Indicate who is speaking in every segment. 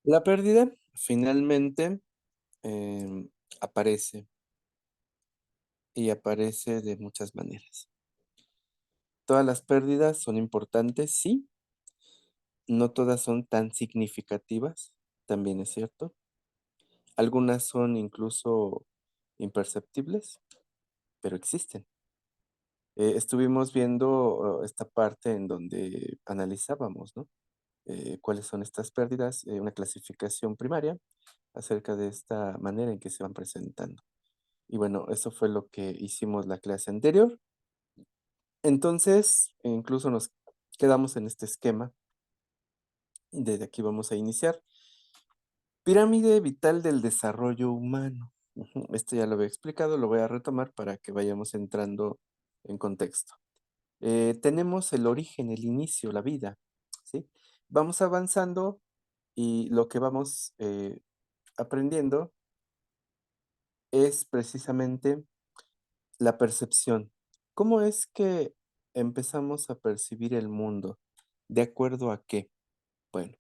Speaker 1: La pérdida finalmente, em, aparece, y aparece de muchas maneras. Todas las pérdidas son importantes, sí, no todas son tan significativas, también es cierto. Algunas son incluso imperceptibles, pero existen. Estuvimos viendo, esta parte en donde analizábamos, ¿no? Cuáles son estas pérdidas, una clasificación primaria acerca de esta manera en que se van presentando. Y bueno, eso fue lo que hicimos la clase anterior. Entonces, incluso nos quedamos en este esquema, y desde aquí vamos a iniciar. Pirámide vital del desarrollo humano. Ujú, esto ya lo había explicado, lo voy a retomar para que vayamos entrando en contexto. Tenemos el origen, el inicio, la vida, ¿sí? Vamos avanzando y lo que vamos aprendiendo es precisamente la percepción. ¿Cómo es que empezamos a percibir el mundo? ¿De acuerdo a qué? Bueno,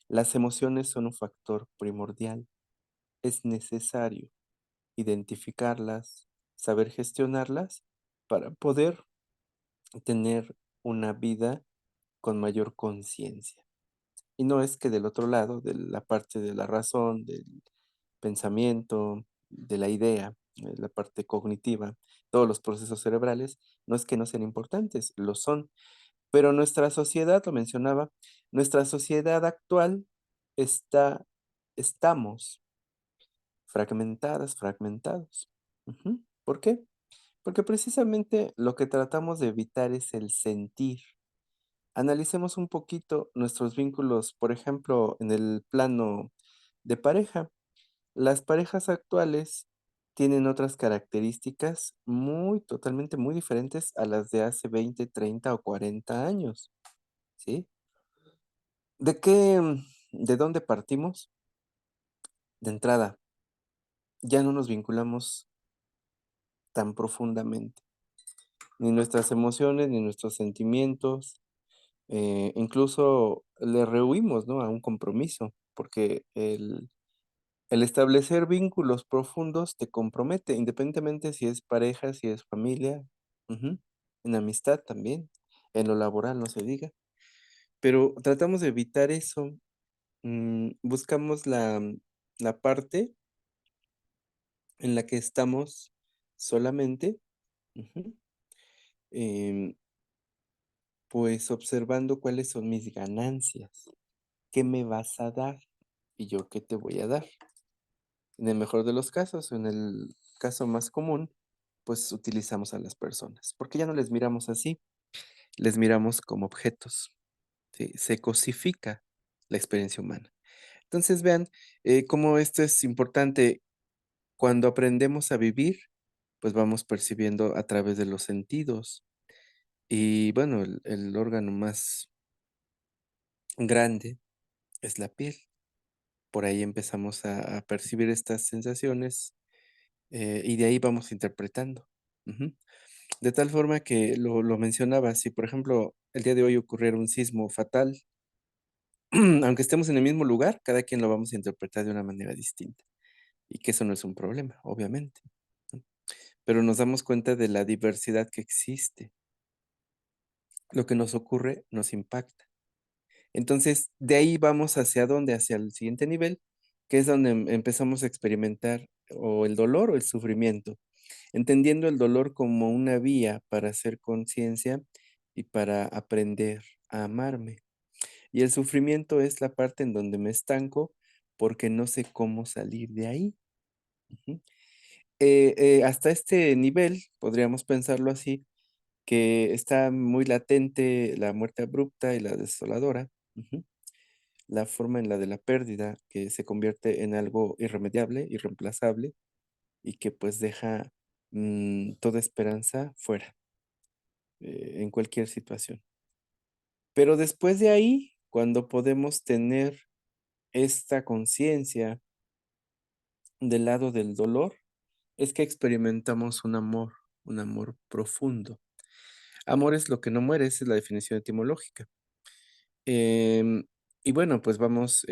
Speaker 1: las emociones son un factor primordial. Es necesario identificarlas, saber gestionarlas para poder tener una vida con mayor conciencia. Y no es que del otro lado, de la parte de la razón, del pensamiento, de la idea, la parte cognitiva, todos los procesos cerebrales, no es que no sean importantes, lo son. Pero nuestra sociedad, lo mencionaba, nuestra sociedad actual está, estamos fragmentadas, fragmentados. Ujú. ¿Por qué? Porque precisamente lo que tratamos de evitar es el sentir. Analicemos un poquito nuestros vínculos, por ejemplo, en el plano de pareja. Las parejas actuales tienen otras características muy, totalmente muy diferentes a las de hace 20, 30 o 40 años, ¿sí? ¿De dónde partimos? De entrada, ya no nos vinculamos tan profundamente, ni nuestras emociones, ni nuestros sentimientos, incluso le rehuimos, ¿no?, a un compromiso, porque el establecer vínculos profundos te compromete, independientemente si es pareja, si es familia, ujú, en amistad también, en lo laboral no se diga, pero tratamos de evitar eso, buscamos la parte en la que estamos solamente, ujú, em, pues, observando cuáles son mis ganancias, qué me vas a dar y yo qué te voy a dar. En el mejor de los casos, en el caso más común, pues, utilizamos a las personas, porque ya no les miramos así, les miramos como objetos, ¿sí? Se cosifica la experiencia humana. Entonces, vean, cómo esto es importante. Cuando aprendemos a vivir, pues, vamos percibiendo a través de los sentidos. Y bueno, el órgano más grande es la piel. Por ahí empezamos a percibir estas sensaciones, y de ahí vamos interpretando. Ujú. De tal forma que lo mencionaba, si, por ejemplo, el día de hoy ocurriera un sismo fatal, aunque estemos en el mismo lugar, cada quien lo vamos a interpretar de una manera distinta, y que eso no es un problema, obviamente, ¿no? Pero nos damos cuenta de la diversidad que existe. Lo que nos ocurre nos impacta. Entonces, de ahí vamos hacia dónde, hacia el siguiente nivel, que es donde empezamos a experimentar o el dolor o el sufrimiento, entendiendo el dolor como una vía para hacer conciencia y para aprender a amarme. Y el sufrimiento es la parte en donde me estanco porque no sé cómo salir de ahí. Ujú. Hasta este nivel, podríamos pensarlo así, que está muy latente la muerte abrupta y la desoladora. Ujú. La forma en la de la pérdida, que se convierte en algo irremediable, irreemplazable, y que, pues, deja, toda esperanza fuera, en cualquier situación. Pero después de ahí, cuando podemos tener esta conciencia del lado del dolor, es que experimentamos un amor profundo. Amor es lo que no muere, esa es la definición etimológica. Em, y bueno, pues vamos,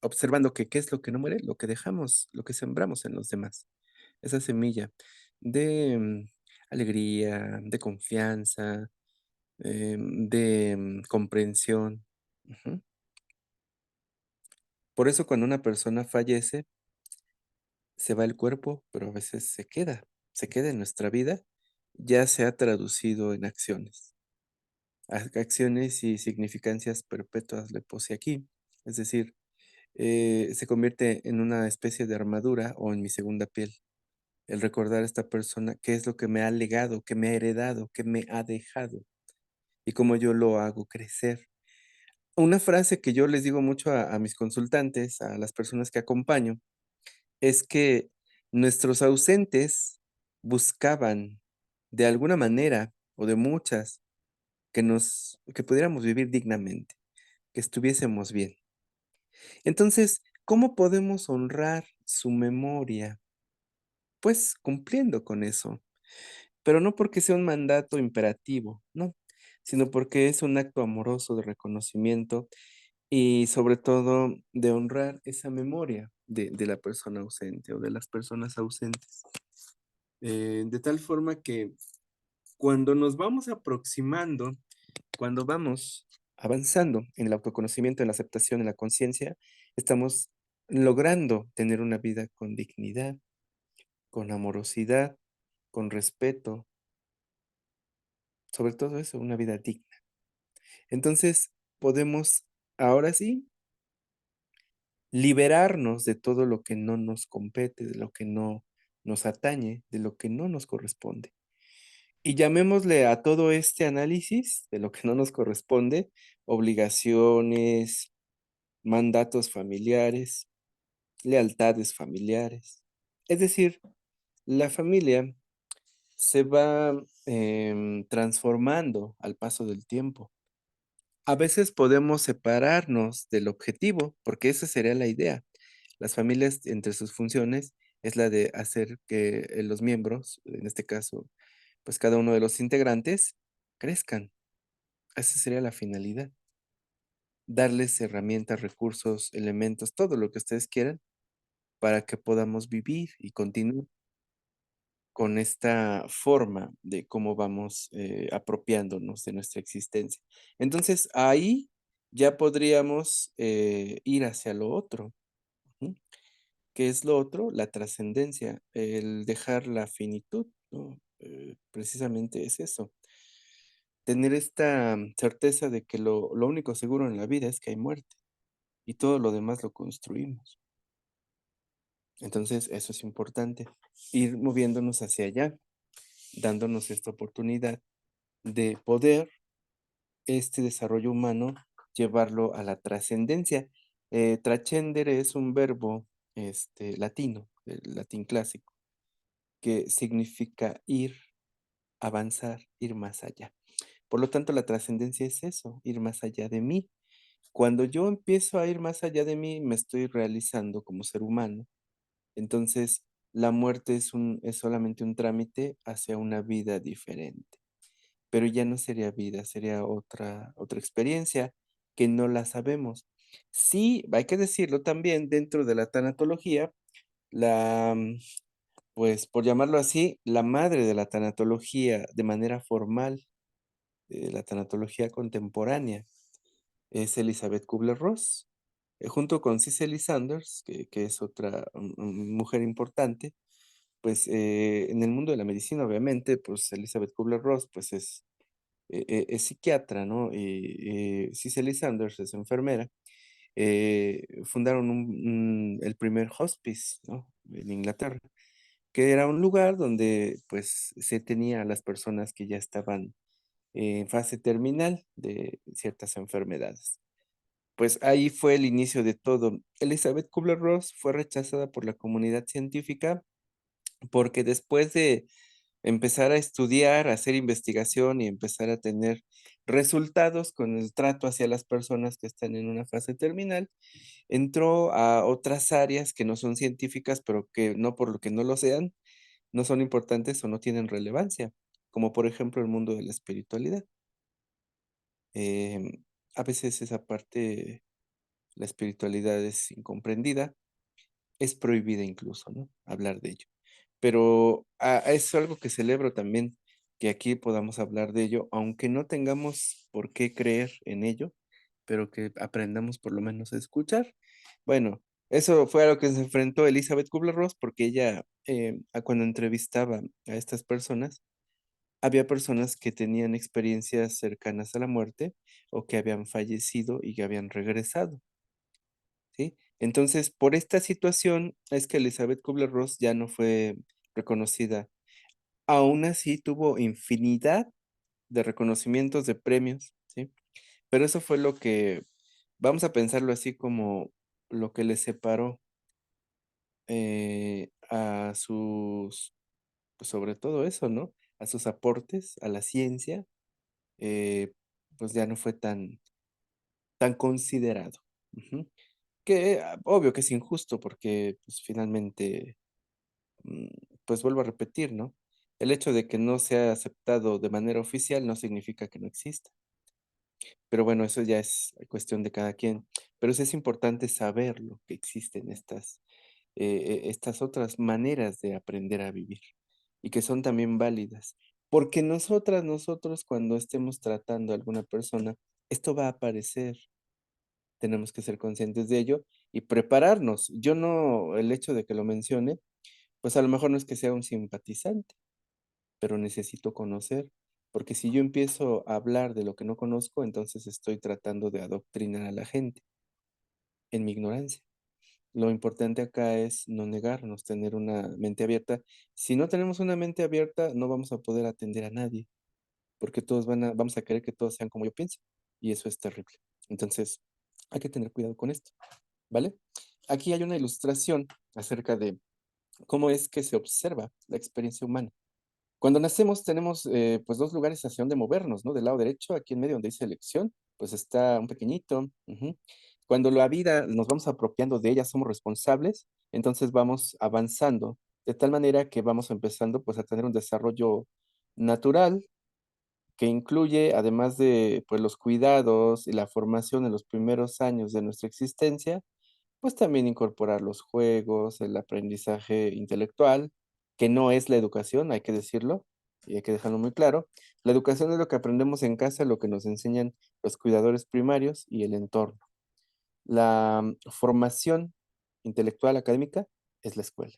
Speaker 1: observando que qué es lo que no muere, lo que dejamos, lo que sembramos en los demás. Esa semilla de, alegría, de confianza, de, comprensión. Ujú. Por eso cuando una persona fallece, se va el cuerpo, pero a veces se queda en nuestra vida, ya se ha traducido en acciones, acciones y significancias perpetuas le puse aquí. Es decir, se convierte en una especie de armadura o en mi segunda piel. El recordar a esta persona qué es lo que me ha legado, que me ha heredado, que me ha dejado y cómo yo lo hago crecer. Una frase que yo les digo mucho a mis consultantes, a las personas que acompaño, es que nuestros ausentes buscaban de alguna manera o de muchas que pudiéramos vivir dignamente, que estuviésemos bien. Entonces, ¿cómo podemos honrar su memoria? Pues cumpliendo con eso, pero no porque sea un mandato imperativo, no, sino porque es un acto amoroso de reconocimiento y sobre todo de honrar esa memoria de la persona ausente o de las personas ausentes. De tal forma que cuando nos vamos aproximando, cuando vamos avanzando en el autoconocimiento, en la aceptación, en la conciencia, estamos logrando tener una vida con dignidad, con amorosidad, con respeto, sobre todo eso, una vida digna. Entonces, podemos ahora sí liberarnos de todo lo que no nos compete, de lo que no nos atañe, de lo que no nos corresponde. Y llamémosle a todo este análisis de lo que no nos corresponde, obligaciones, mandatos familiares, lealtades familiares. Es decir, la familia se va transformando al paso del tiempo. A veces podemos separarnos del objetivo, porque esa sería la idea. Las familias, entre sus funciones, es la de hacer que los miembros, en este caso, pues cada uno de los integrantes, crezcan. Esa sería la finalidad. Darles herramientas, recursos, elementos, todo lo que ustedes quieran para que podamos vivir y continuar con esta forma de cómo vamos, apropiándonos de nuestra existencia. Entonces, ahí ya podríamos, ir hacia lo otro, ujú. ¿Qué es lo otro? La trascendencia, el dejar la finitud, ¿no? Precisamente es eso, tener esta certeza de que lo único seguro en la vida es que hay muerte y todo lo demás lo construimos. Entonces, eso es importante, ir moviéndonos hacia allá, dándonos esta oportunidad de poder este desarrollo humano llevarlo a la trascendencia. Trascendere es un verbo, latino, del latín clásico, que significa ir, avanzar, ir más allá. Por lo tanto, la trascendencia es eso, ir más allá de mí. Cuando yo empiezo a ir más allá de mí, me estoy realizando como ser humano. Entonces, la muerte es solamente un trámite hacia una vida diferente. Pero ya no sería vida, sería otra experiencia que no la sabemos. Sí, hay que decirlo también, dentro de la tanatología, la, pues, por llamarlo así, la madre de la tanatología de manera formal, la tanatología contemporánea, es Elizabeth Kubler-Ross, junto con Cicely Saunders, que es otra, mujer importante, pues, en el mundo de la medicina, obviamente, pues, Elizabeth Kubler-Ross, pues, es psiquiatra, ¿no? Y Cicely Saunders es enfermera. Fundaron el primer hospice, ¿no? En Inglaterra, que era un lugar donde, pues, se tenía a las personas que ya estaban en fase terminal de ciertas enfermedades. Pues ahí fue el inicio de todo. Elizabeth Kubler-Ross fue rechazada por la comunidad científica porque después de empezar a estudiar, a hacer investigación y empezar a tener resultados con el trato hacia las personas que están en una fase terminal, entró a otras áreas que no son científicas, pero que no por lo que no lo sean, no son importantes o no tienen relevancia, como por ejemplo el mundo de la espiritualidad. Em, a veces esa parte la espiritualidad es incomprendida, es prohibida incluso, ¿no? Hablar de ello. Pero, es algo que celebro también, que aquí podamos hablar de ello, aunque no tengamos por qué creer en ello, pero que aprendamos por lo menos a escuchar. Bueno, eso fue a lo que se enfrentó Elizabeth Kubler-Ross, porque ella, cuando entrevistaba a estas personas, había personas que tenían experiencias cercanas a la muerte, o que habían fallecido y que habían regresado, ¿sí? Entonces, por esta situación es que Elizabeth Kubler-Ross ya no fue reconocida. Aún así, tuvo infinidad de reconocimientos, de premios, ¿sí? Pero eso fue lo que, vamos a pensarlo así, como lo que le separó, a sus, pues, sobre todo eso, ¿no? A sus aportes a la ciencia, eh, pues, ya no fue tan considerado. Ujú. Que, obvio que es injusto porque, pues, finalmente, mm, pues, vuelvo a repetir, ¿no? El hecho de que no sea aceptado de manera oficial no significa que no exista. Pero bueno, eso ya es cuestión de cada quien. Pero sí es importante saberlo, que existen estas otras maneras de aprender a vivir y que son también válidas. Porque nosotros, cuando estemos tratando a alguna persona, esto va a aparecer. Tenemos que ser conscientes de ello y prepararnos. Yo no, el hecho de que lo mencione, pues a lo mejor no es que sea un simpatizante, pero necesito conocer, porque si yo empiezo a hablar de lo que no conozco, entonces estoy tratando de adoctrinar a la gente en mi ignorancia. Lo importante acá es no negarnos, tener una mente abierta. Si no tenemos una mente abierta, no vamos a poder atender a nadie, porque vamos a querer que todos sean como yo pienso, y eso es terrible. Entonces, hay que tener cuidado con esto, ¿vale? Aquí hay una ilustración acerca de cómo es que se observa la experiencia humana. Cuando nacemos tenemos, pues, 2 lugares hacia dónde movernos, ¿no? Del lado derecho, aquí en medio donde dice elección, pues, está un pequeñito, ujú. Cuando la vida nos vamos apropiando de ella, somos responsables, entonces vamos avanzando, de tal manera que vamos empezando, pues, a tener un desarrollo natural, que incluye, además de, pues, los cuidados y la formación en los primeros años de nuestra existencia, pues también incorporar los juegos, el aprendizaje intelectual, que no es la educación, hay que decirlo, y hay que dejarlo muy claro. La educación es lo que aprendemos en casa, lo que nos enseñan los cuidadores primarios y el entorno. La formación intelectual académica es la escuela.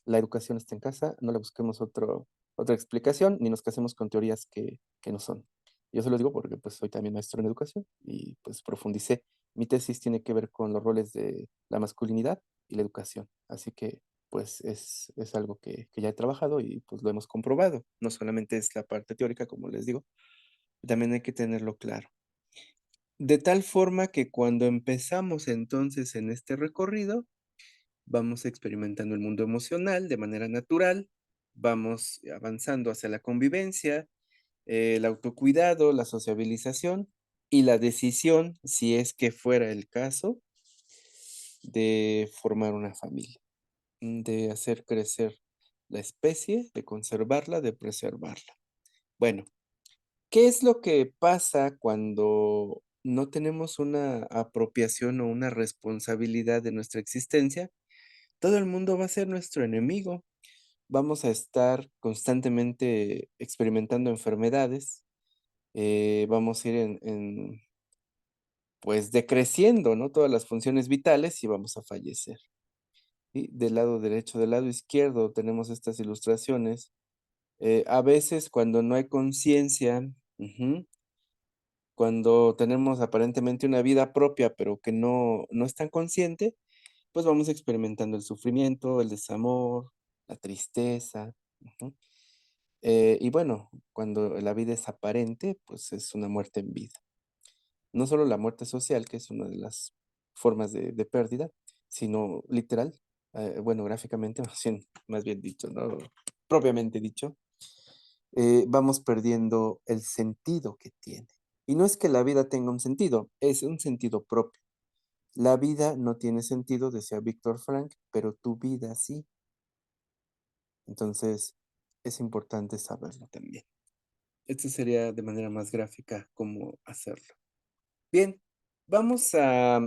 Speaker 1: La educación está en casa, no le busquemos otra explicación, ni nos casemos con teorías que no son. Yo se lo digo porque, pues, soy también maestro en educación y, pues, profundicé. Mi tesis tiene que ver con los roles de la masculinidad y la educación. Así que, pues, es algo que ya he trabajado y, pues, lo hemos comprobado. No solamente es la parte teórica, como les digo, también hay que tenerlo claro. De tal forma que cuando empezamos entonces en este recorrido, vamos experimentando el mundo emocional de manera natural, vamos avanzando hacia la convivencia, el autocuidado, la sociabilización y la decisión, si es que fuera el caso, de formar una familia, de hacer crecer la especie, de conservarla, de preservarla. Bueno, ¿qué es lo que pasa cuando no tenemos una apropiación o una responsabilidad de nuestra existencia? Todo el mundo va a ser nuestro enemigo. Vamos a estar constantemente experimentando enfermedades, vamos a ir pues, decreciendo, ¿no? Todas las funciones vitales y vamos a fallecer. Y del lado derecho, del lado izquierdo tenemos estas ilustraciones. A veces, cuando no hay conciencia, ujú, cuando tenemos aparentemente una vida propia, pero que no es tan consciente, pues vamos experimentando el sufrimiento, el desamor, la tristeza, ujú. Y bueno, cuando la vida es aparente, pues es una muerte en vida. No solo la muerte social, que es una de las formas de pérdida, sino literal, bueno, gráficamente, más bien dicho, ¿no? Propiamente dicho, vamos perdiendo el sentido que tiene. Y no es que la vida tenga un sentido, es un sentido propio. La vida no tiene sentido, decía Víctor Frank, pero tu vida sí. Entonces, es importante saberlo también. Esto sería de manera más gráfica cómo hacerlo. Bien, Vamos a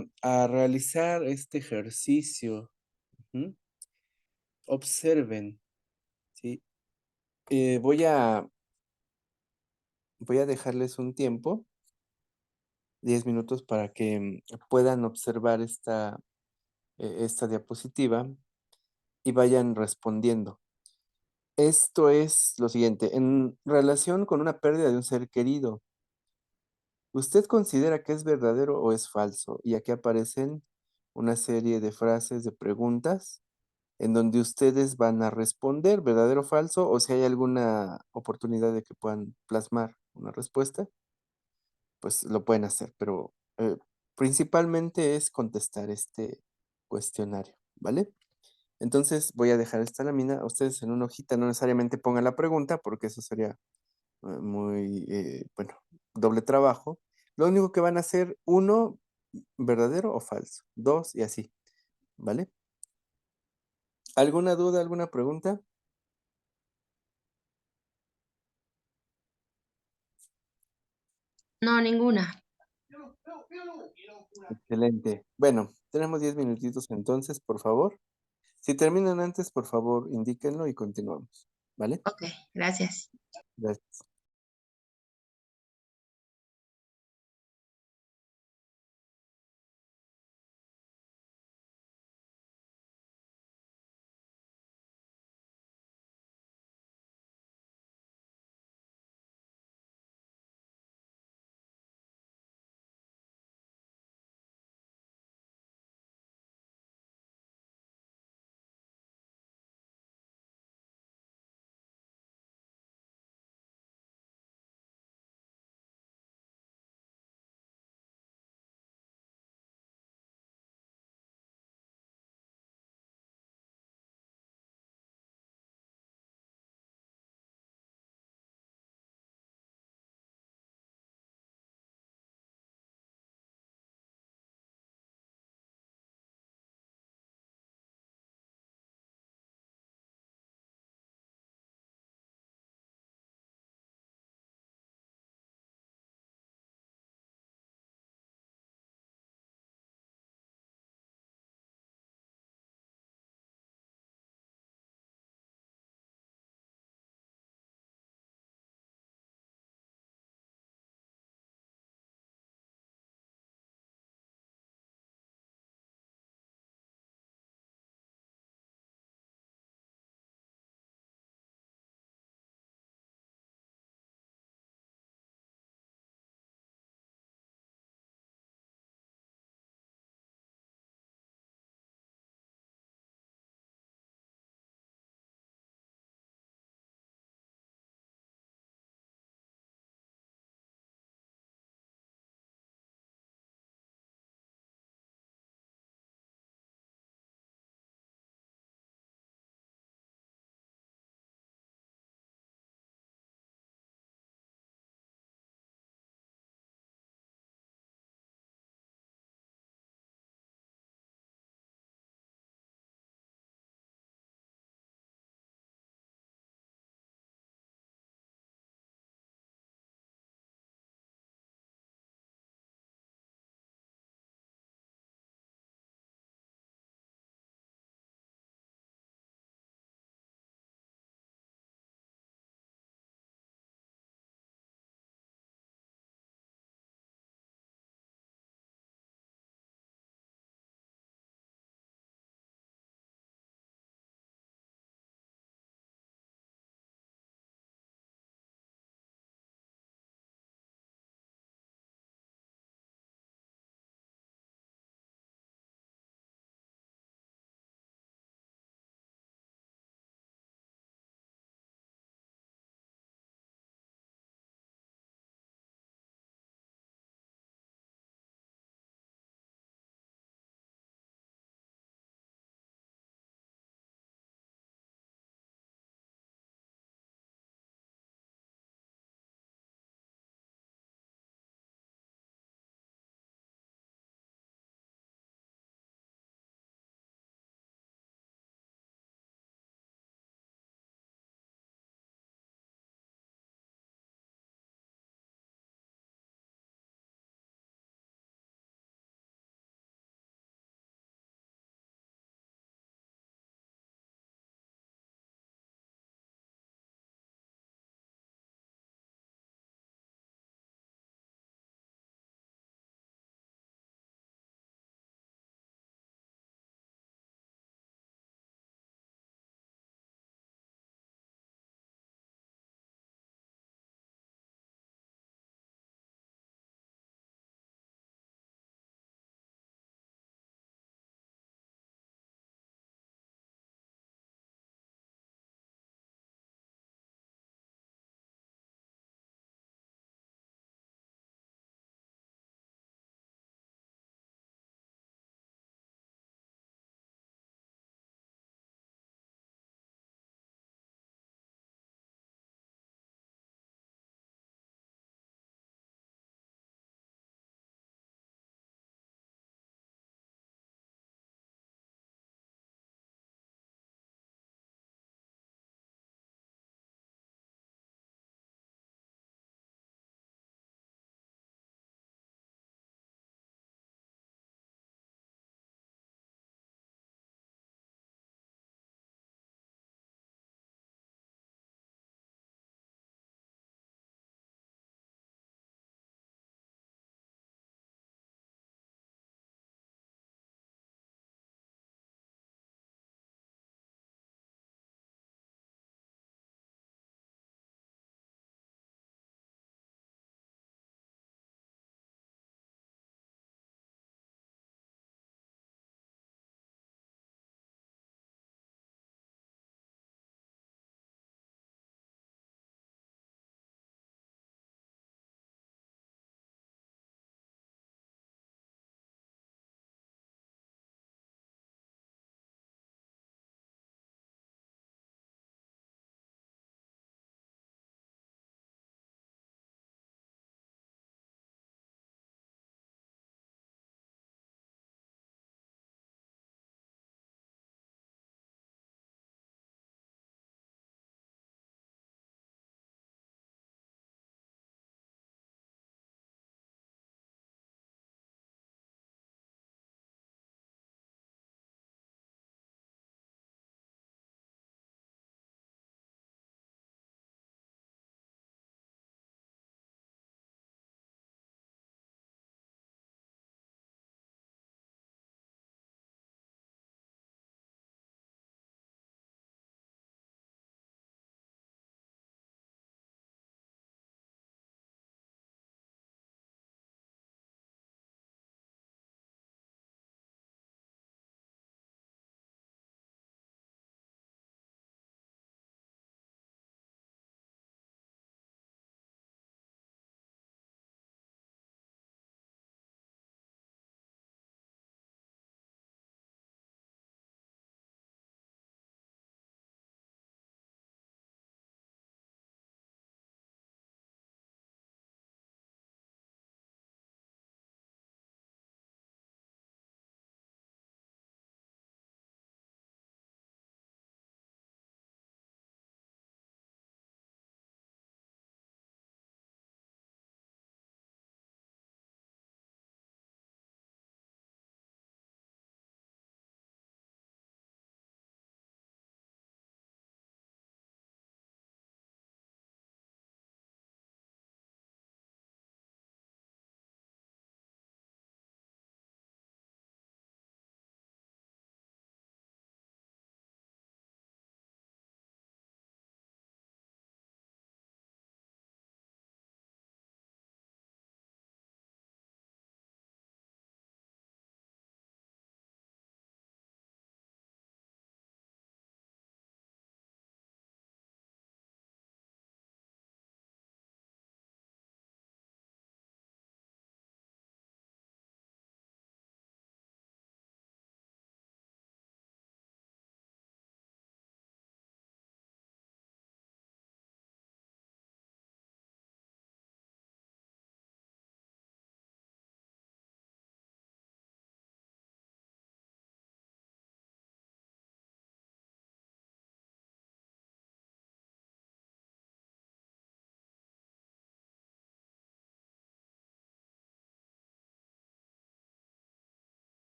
Speaker 1: realizar este ejercicio. Ujú. Observen, ¿sí? Voy a dejarles un tiempo, 10 minutos, para que, puedan observar esta diapositiva y vayan respondiendo. Esto es lo siguiente, en relación con una pérdida de un ser querido, ¿usted considera que es verdadero o es falso? Y aquí aparecen una serie de frases, de preguntas, en donde ustedes van a responder verdadero o falso, o si hay alguna oportunidad de que puedan plasmar una respuesta, pues lo pueden hacer, pero, principalmente es contestar este cuestionario, ¿vale? Entonces, voy a dejar esta lámina, ustedes en una hojita no necesariamente pongan la pregunta, porque eso sería, muy, bueno, doble trabajo. Lo único que van a hacer, uno, verdadero o falso, 2 y así, ¿vale? ¿Alguna duda, alguna pregunta?
Speaker 2: No, ninguna.
Speaker 1: Excelente. Bueno, tenemos 10 minutitos entonces, por favor. Si terminan antes, por favor, indíquenlo y continuamos, ¿vale?
Speaker 2: Ok, gracias.
Speaker 1: Gracias.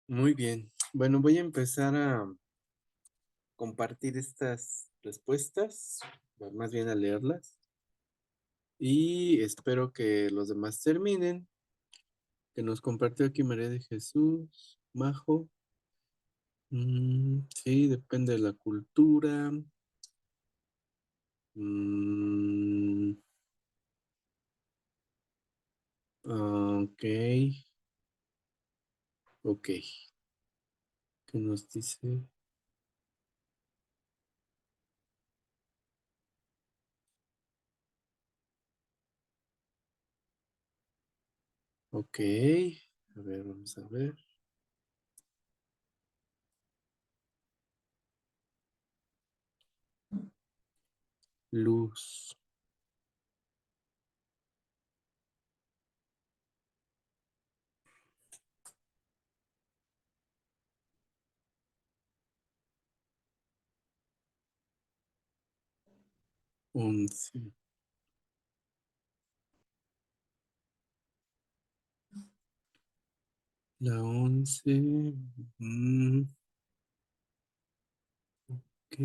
Speaker 1: Muy bien. Bueno, voy a empezar a compartir estas respuestas, o más bien a leerlas, y espero que los demás terminen. Que nos compartió aquí María de Jesús, Majo. Sí, depende de la cultura. Mm, ok, ok. ¿Qué nos dice? Ok. A ver, vamos a ver. Luz. Once. La 11. Ok.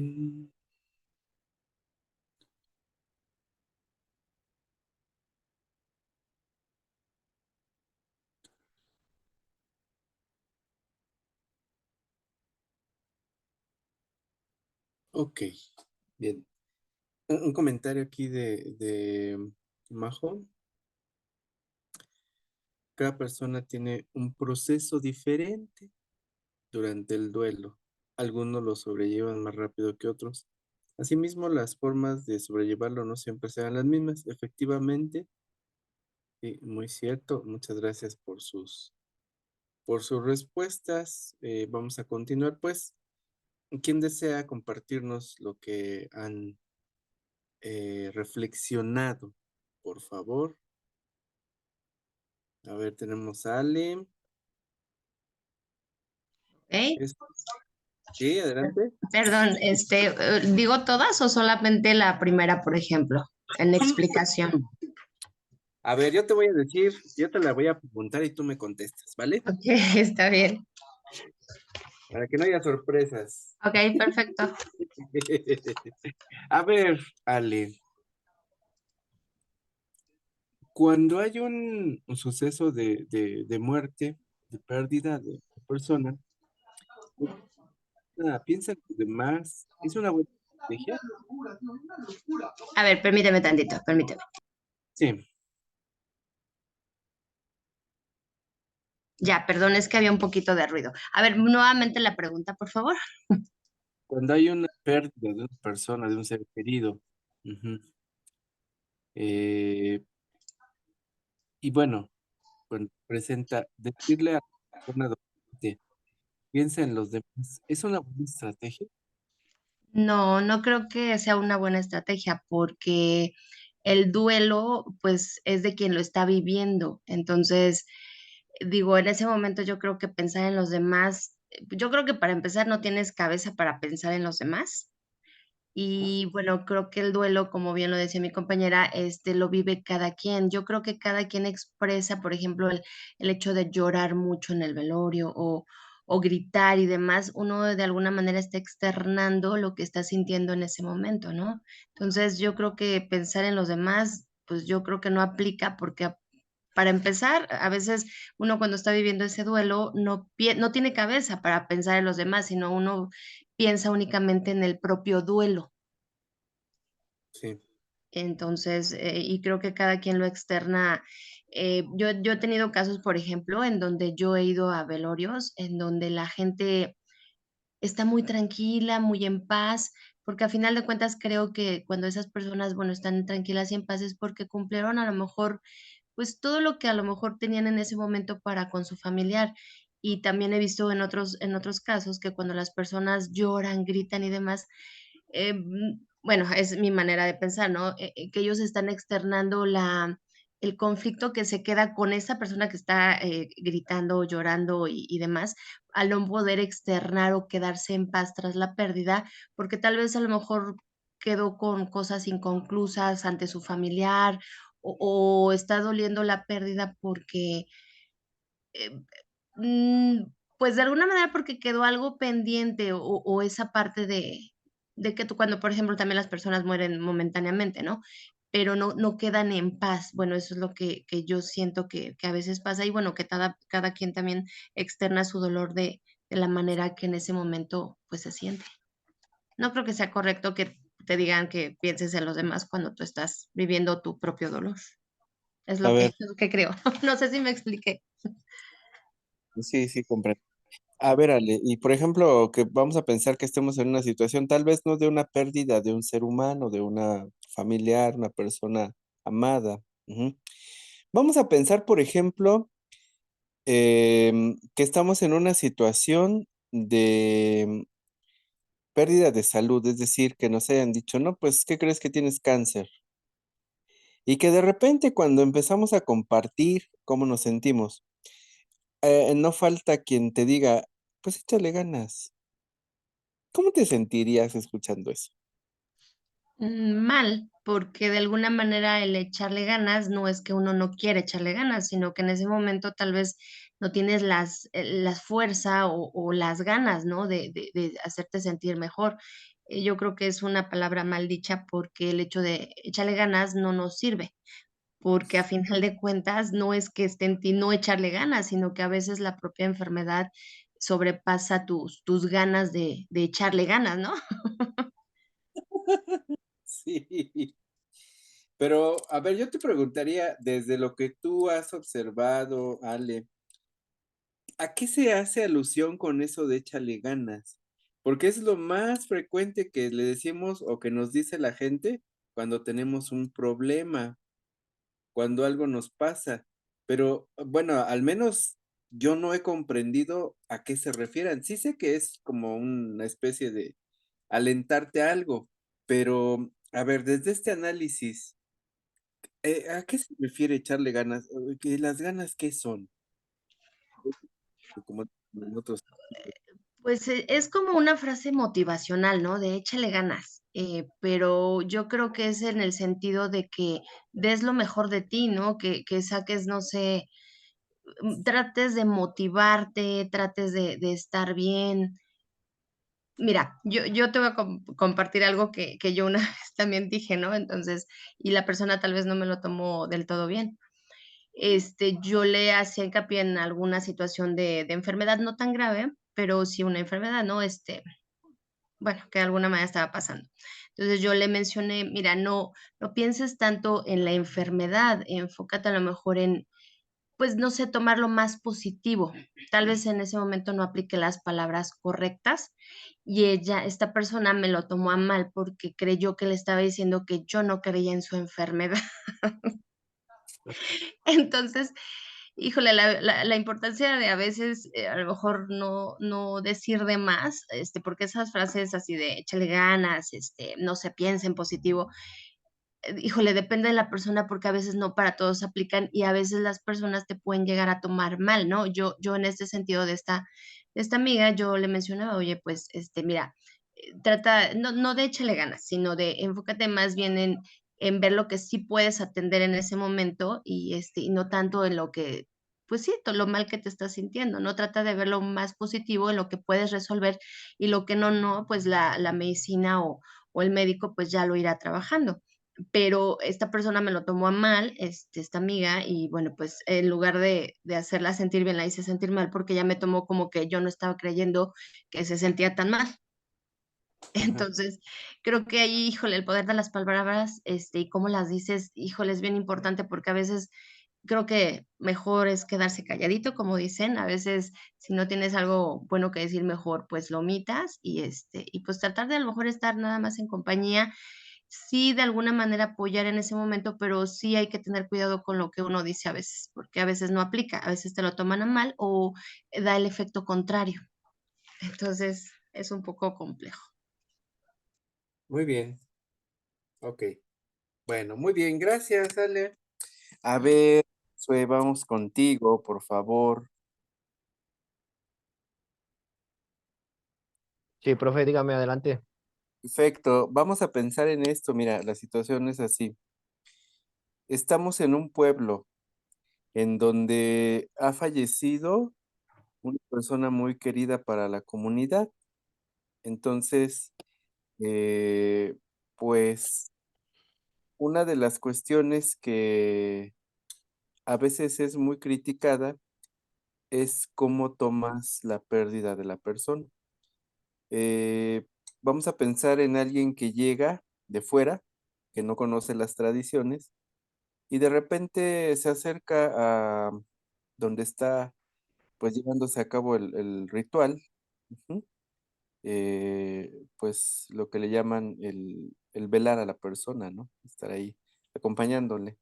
Speaker 1: Ok. Bien. Un comentario aquí de Majo. Cada persona tiene un proceso diferente durante el duelo. Algunos lo sobrellevan más rápido que otros. Asimismo, las formas de sobrellevarlo no siempre serán las mismas. Efectivamente, sí, muy cierto. Muchas gracias por sus respuestas. Vamos a continuar, pues. ¿Quién desea compartirnos lo que han reflexionado? Por favor. A ver, tenemos a Ale.
Speaker 2: ¿Ok?
Speaker 1: Es- Sí, adelante.
Speaker 2: Perdón, ¿digo todas o solamente la primera, por ejemplo, en explicación?
Speaker 1: A ver, yo te voy a decir, yo te la voy a preguntar y tú me contestas, ¿vale?
Speaker 2: Ok, está bien.
Speaker 1: Para que no haya sorpresas.
Speaker 2: Ok, perfecto.
Speaker 1: A ver, Ale, cuando hay un suceso de muerte, de pérdida de persona, piensa en los demás, ¿es una buena estrategia?
Speaker 2: A ver, permíteme tantito, permíteme.
Speaker 1: Sí,
Speaker 2: Ya, perdón, es que había un poquito de ruido. A ver, nuevamente la pregunta, por favor.
Speaker 1: cuando hay una pérdida de una persona, de un ser querido, ujú, eh, y bueno, cuando presenta, decirle a la persona donante, piensa en los demás, ¿es una buena estrategia?
Speaker 2: No, no creo que sea una buena estrategia porque el duelo, pues, es de quien lo está viviendo. Entonces, digo, en ese momento yo creo que pensar en los demás, yo creo que para empezar no tienes cabeza para pensar en los demás. Y bueno, creo que el duelo, como bien lo decía mi compañera, lo vive cada quien. Yo creo que cada quien expresa, por ejemplo, el hecho de llorar mucho en el velorio o gritar y demás, uno de alguna manera está externando lo que está sintiendo en ese momento, ¿no? Entonces, yo creo que pensar en los demás, pues yo creo que no aplica porque para empezar, a veces uno cuando está viviendo ese duelo no tiene cabeza para pensar en los demás, sino uno piensa únicamente en el propio duelo.
Speaker 1: Sí.
Speaker 2: Entonces, y creo que cada quien lo externa. Yo he tenido casos, por ejemplo, en donde yo he ido a velorios, en donde la gente está muy tranquila, muy en paz, porque a final de cuentas creo que cuando esas personas, bueno, están tranquilas y en paz es porque cumplieron a lo mejor pues todo lo que a lo mejor tenían en ese momento para con su familiar. Y también he visto en otros casos que cuando las personas lloran, gritan y demás, bueno, es mi manera de pensar, ¿no? Que ellos están externando el conflicto que se queda con esa persona que está gritando, llorando y demás, al no poder externar o quedarse en paz tras la pérdida, porque tal vez a lo mejor quedó con cosas inconclusas ante su familiar o está doliendo la pérdida porque, eh, Pues, de alguna manera, porque quedó algo pendiente, o esa parte de que tú cuando, por ejemplo, también las personas mueren momentáneamente, ¿no? Pero no quedan en paz. Bueno, eso es lo que yo siento que a veces pasa, y bueno, que cada quien también externa su dolor de la manera que en ese momento, pues, se siente. No creo que sea correcto que te digan que pienses en los demás cuando tú estás viviendo tu propio dolor. Es
Speaker 1: A
Speaker 2: lo que
Speaker 1: ver,
Speaker 2: es lo que creo. No sé si me expliqué.
Speaker 1: sí, sí, comprendo. A ver, Ale, y por ejemplo, que vamos a pensar que estemos en una situación, tal vez no de una pérdida de un ser humano, de una familiar, una persona amada. Ujú. Vamos a pensar, por ejemplo, que estamos en una situación de pérdida de salud, es decir, que nos hayan dicho, no, pues, ¿qué crees que tienes cáncer? Y que de repente cuando empezamos a compartir cómo nos sentimos, no falta quien te diga, pues échale ganas. ¿Cómo te sentirías escuchando eso?
Speaker 2: Mal, porque de alguna manera el echarle ganas no es que uno no quiere echarle ganas, sino que en ese momento tal vez no tienes las fuerza o las ganas, ¿no? De hacerte sentir mejor. Yo creo que es una palabra mal dicha porque el hecho de echarle ganas no nos sirve, porque a final de cuentas no es que esté en ti no echarle ganas, sino que a veces la propia enfermedad sobrepasa tus ganas de echarle ganas, ¿no?
Speaker 1: Sí, pero a ver, yo te preguntaría, desde lo que tú has observado, Ale, ¿a qué se hace alusión con eso de échale ganas? Porque es lo más frecuente que le decimos o que nos dice la gente cuando tenemos un problema, cuando algo nos pasa. Pero bueno, al menos yo no he comprendido a qué se refieren. Sí sé que es como una especie de alentarte a algo, pero a ver, desde este análisis, ¿a qué se refiere echarle ganas? ¿Que las ganas qué son? Como en otros.
Speaker 2: Pues, es como una frase motivacional, ¿no? De échale ganas, pero yo creo que es en el sentido de que des lo mejor de ti, ¿no? Que saques, no sé, trates de motivarte, trates de estar bien. Mira, yo te voy a compartir algo que yo una vez también dije, ¿no? Entonces, y la persona tal vez no me lo tomó del todo bien. Yo le hacía hincapié en alguna situación de enfermedad no tan grave, pero sí una enfermedad, ¿no? Bueno, que de alguna manera estaba pasando. Entonces, yo le mencioné: "Mira, no pienses tanto en la enfermedad, enfócate a lo mejor en, pues, no sé, tomarlo más positivo". Tal vez en ese momento no apliqué las palabras correctas, y esta persona me lo tomó a mal, porque creyó que le estaba diciendo que yo no creía en su enfermedad. Entonces, híjole, la importancia de a veces, a lo mejor no decir de más, porque esas frases así de échale ganas, no se piensa en positivo, híjole, depende de la persona, porque a veces no para todos aplican y a veces las personas te pueden llegar a tomar mal, ¿no? Yo en este sentido de esta amiga, yo le mencionaba: "Oye, pues, mira, trata no de échale ganas, sino de enfócate más bien en ver lo que sí puedes atender en ese momento y no tanto en lo que, pues sí, lo mal que te estás sintiendo, ¿no? Trata de ver lo más positivo en lo que puedes resolver y lo que no, pues la medicina o el médico, pues ya lo irá trabajando". Pero esta persona me lo tomó a mal, esta amiga, y bueno, pues en lugar de hacerla sentir bien, la hice sentir mal porque ella me tomó como que yo no estaba creyendo que se sentía tan mal.
Speaker 1: Ajá.
Speaker 2: Entonces, creo que ahí, híjole, el poder de las palabras, y cómo las dices, híjole, es bien importante porque a veces creo que mejor es quedarse calladito, como dicen. A veces, si no tienes algo bueno que decir, mejor pues lo omitas y pues tratar de a lo mejor estar nada más en compañía. Sí, de alguna manera apoyar en ese momento, pero sí hay que tener cuidado con lo que uno dice a veces, porque a veces no aplica, a veces te lo toman a mal o da el efecto contrario. Entonces, es un poco complejo.
Speaker 1: Muy bien, ok. Bueno, muy bien, gracias, Ale. A ver, Sue, vamos contigo, por favor.
Speaker 3: Sí, profe, dígame adelante.
Speaker 1: Perfecto, vamos a pensar en esto. Mira, la situación es así. Estamos en un pueblo en donde ha fallecido una persona muy querida para la comunidad. Entonces, eh, pues, una de las cuestiones que a veces es muy criticada es cómo tomas la pérdida de la persona. Eh, Vamos a pensar en alguien que llega de fuera, que no conoce las tradiciones, y de repente se acerca a donde está, pues, llevándose a cabo el ritual, ujú, pues, lo que le llaman el velar a la persona, ¿no? Estar ahí acompañándole.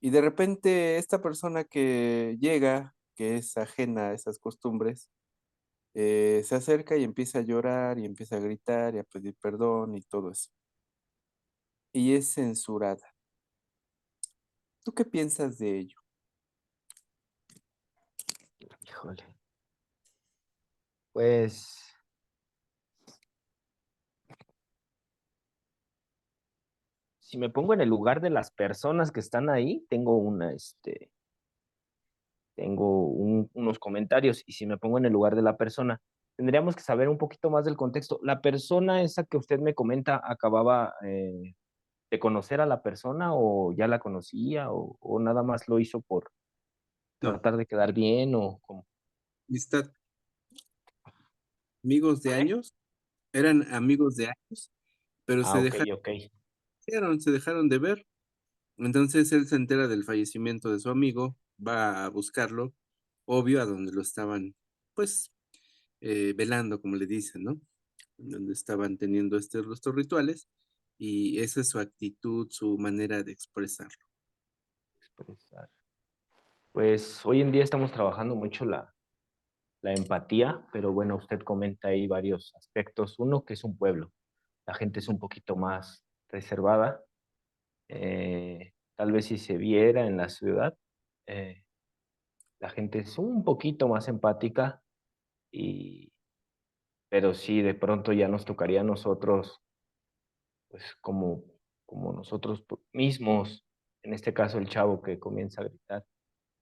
Speaker 1: Y de repente esta persona que llega, que es ajena a esas costumbres, se acerca y empieza a llorar, y empieza a gritar, y a pedir perdón, y todo eso. Y es censurada. ¿Tú qué piensas de ello?
Speaker 3: Híjole. Pues, si me pongo en el lugar de las personas que están ahí, tengo unos comentarios, y si me pongo en el lugar de la persona, tendríamos que saber un poquito más del contexto. ¿La persona esa que usted me comenta acababa, de conocer a la persona, o ya la conocía, o nada más lo hizo por
Speaker 4: No,
Speaker 3: tratar de quedar bien, o cómo?
Speaker 4: amistad, amigos de
Speaker 3: ¿Eh?
Speaker 4: años, eran amigos de años, pero
Speaker 3: Ah, okey, okey.
Speaker 4: se dejaron de ver. Entonces él se entera del fallecimiento de su amigo, va a buscarlo, obvio, a donde lo estaban, pues, velando, como le dicen, ¿no? Donde estaban teniendo estos rituales, y esa es su actitud, su manera de expresarlo.
Speaker 3: Expresar. Pues, hoy en día estamos trabajando mucho la empatía, pero bueno, usted comenta ahí varios aspectos. Uno, que es un pueblo. La gente es un poquito más reservada. Tal vez si se viera en la ciudad, eh, la gente es un poquito más empática, y pero sí, de pronto ya nos tocaría a nosotros, pues, como nosotros mismos, en este caso el chavo que comienza a gritar,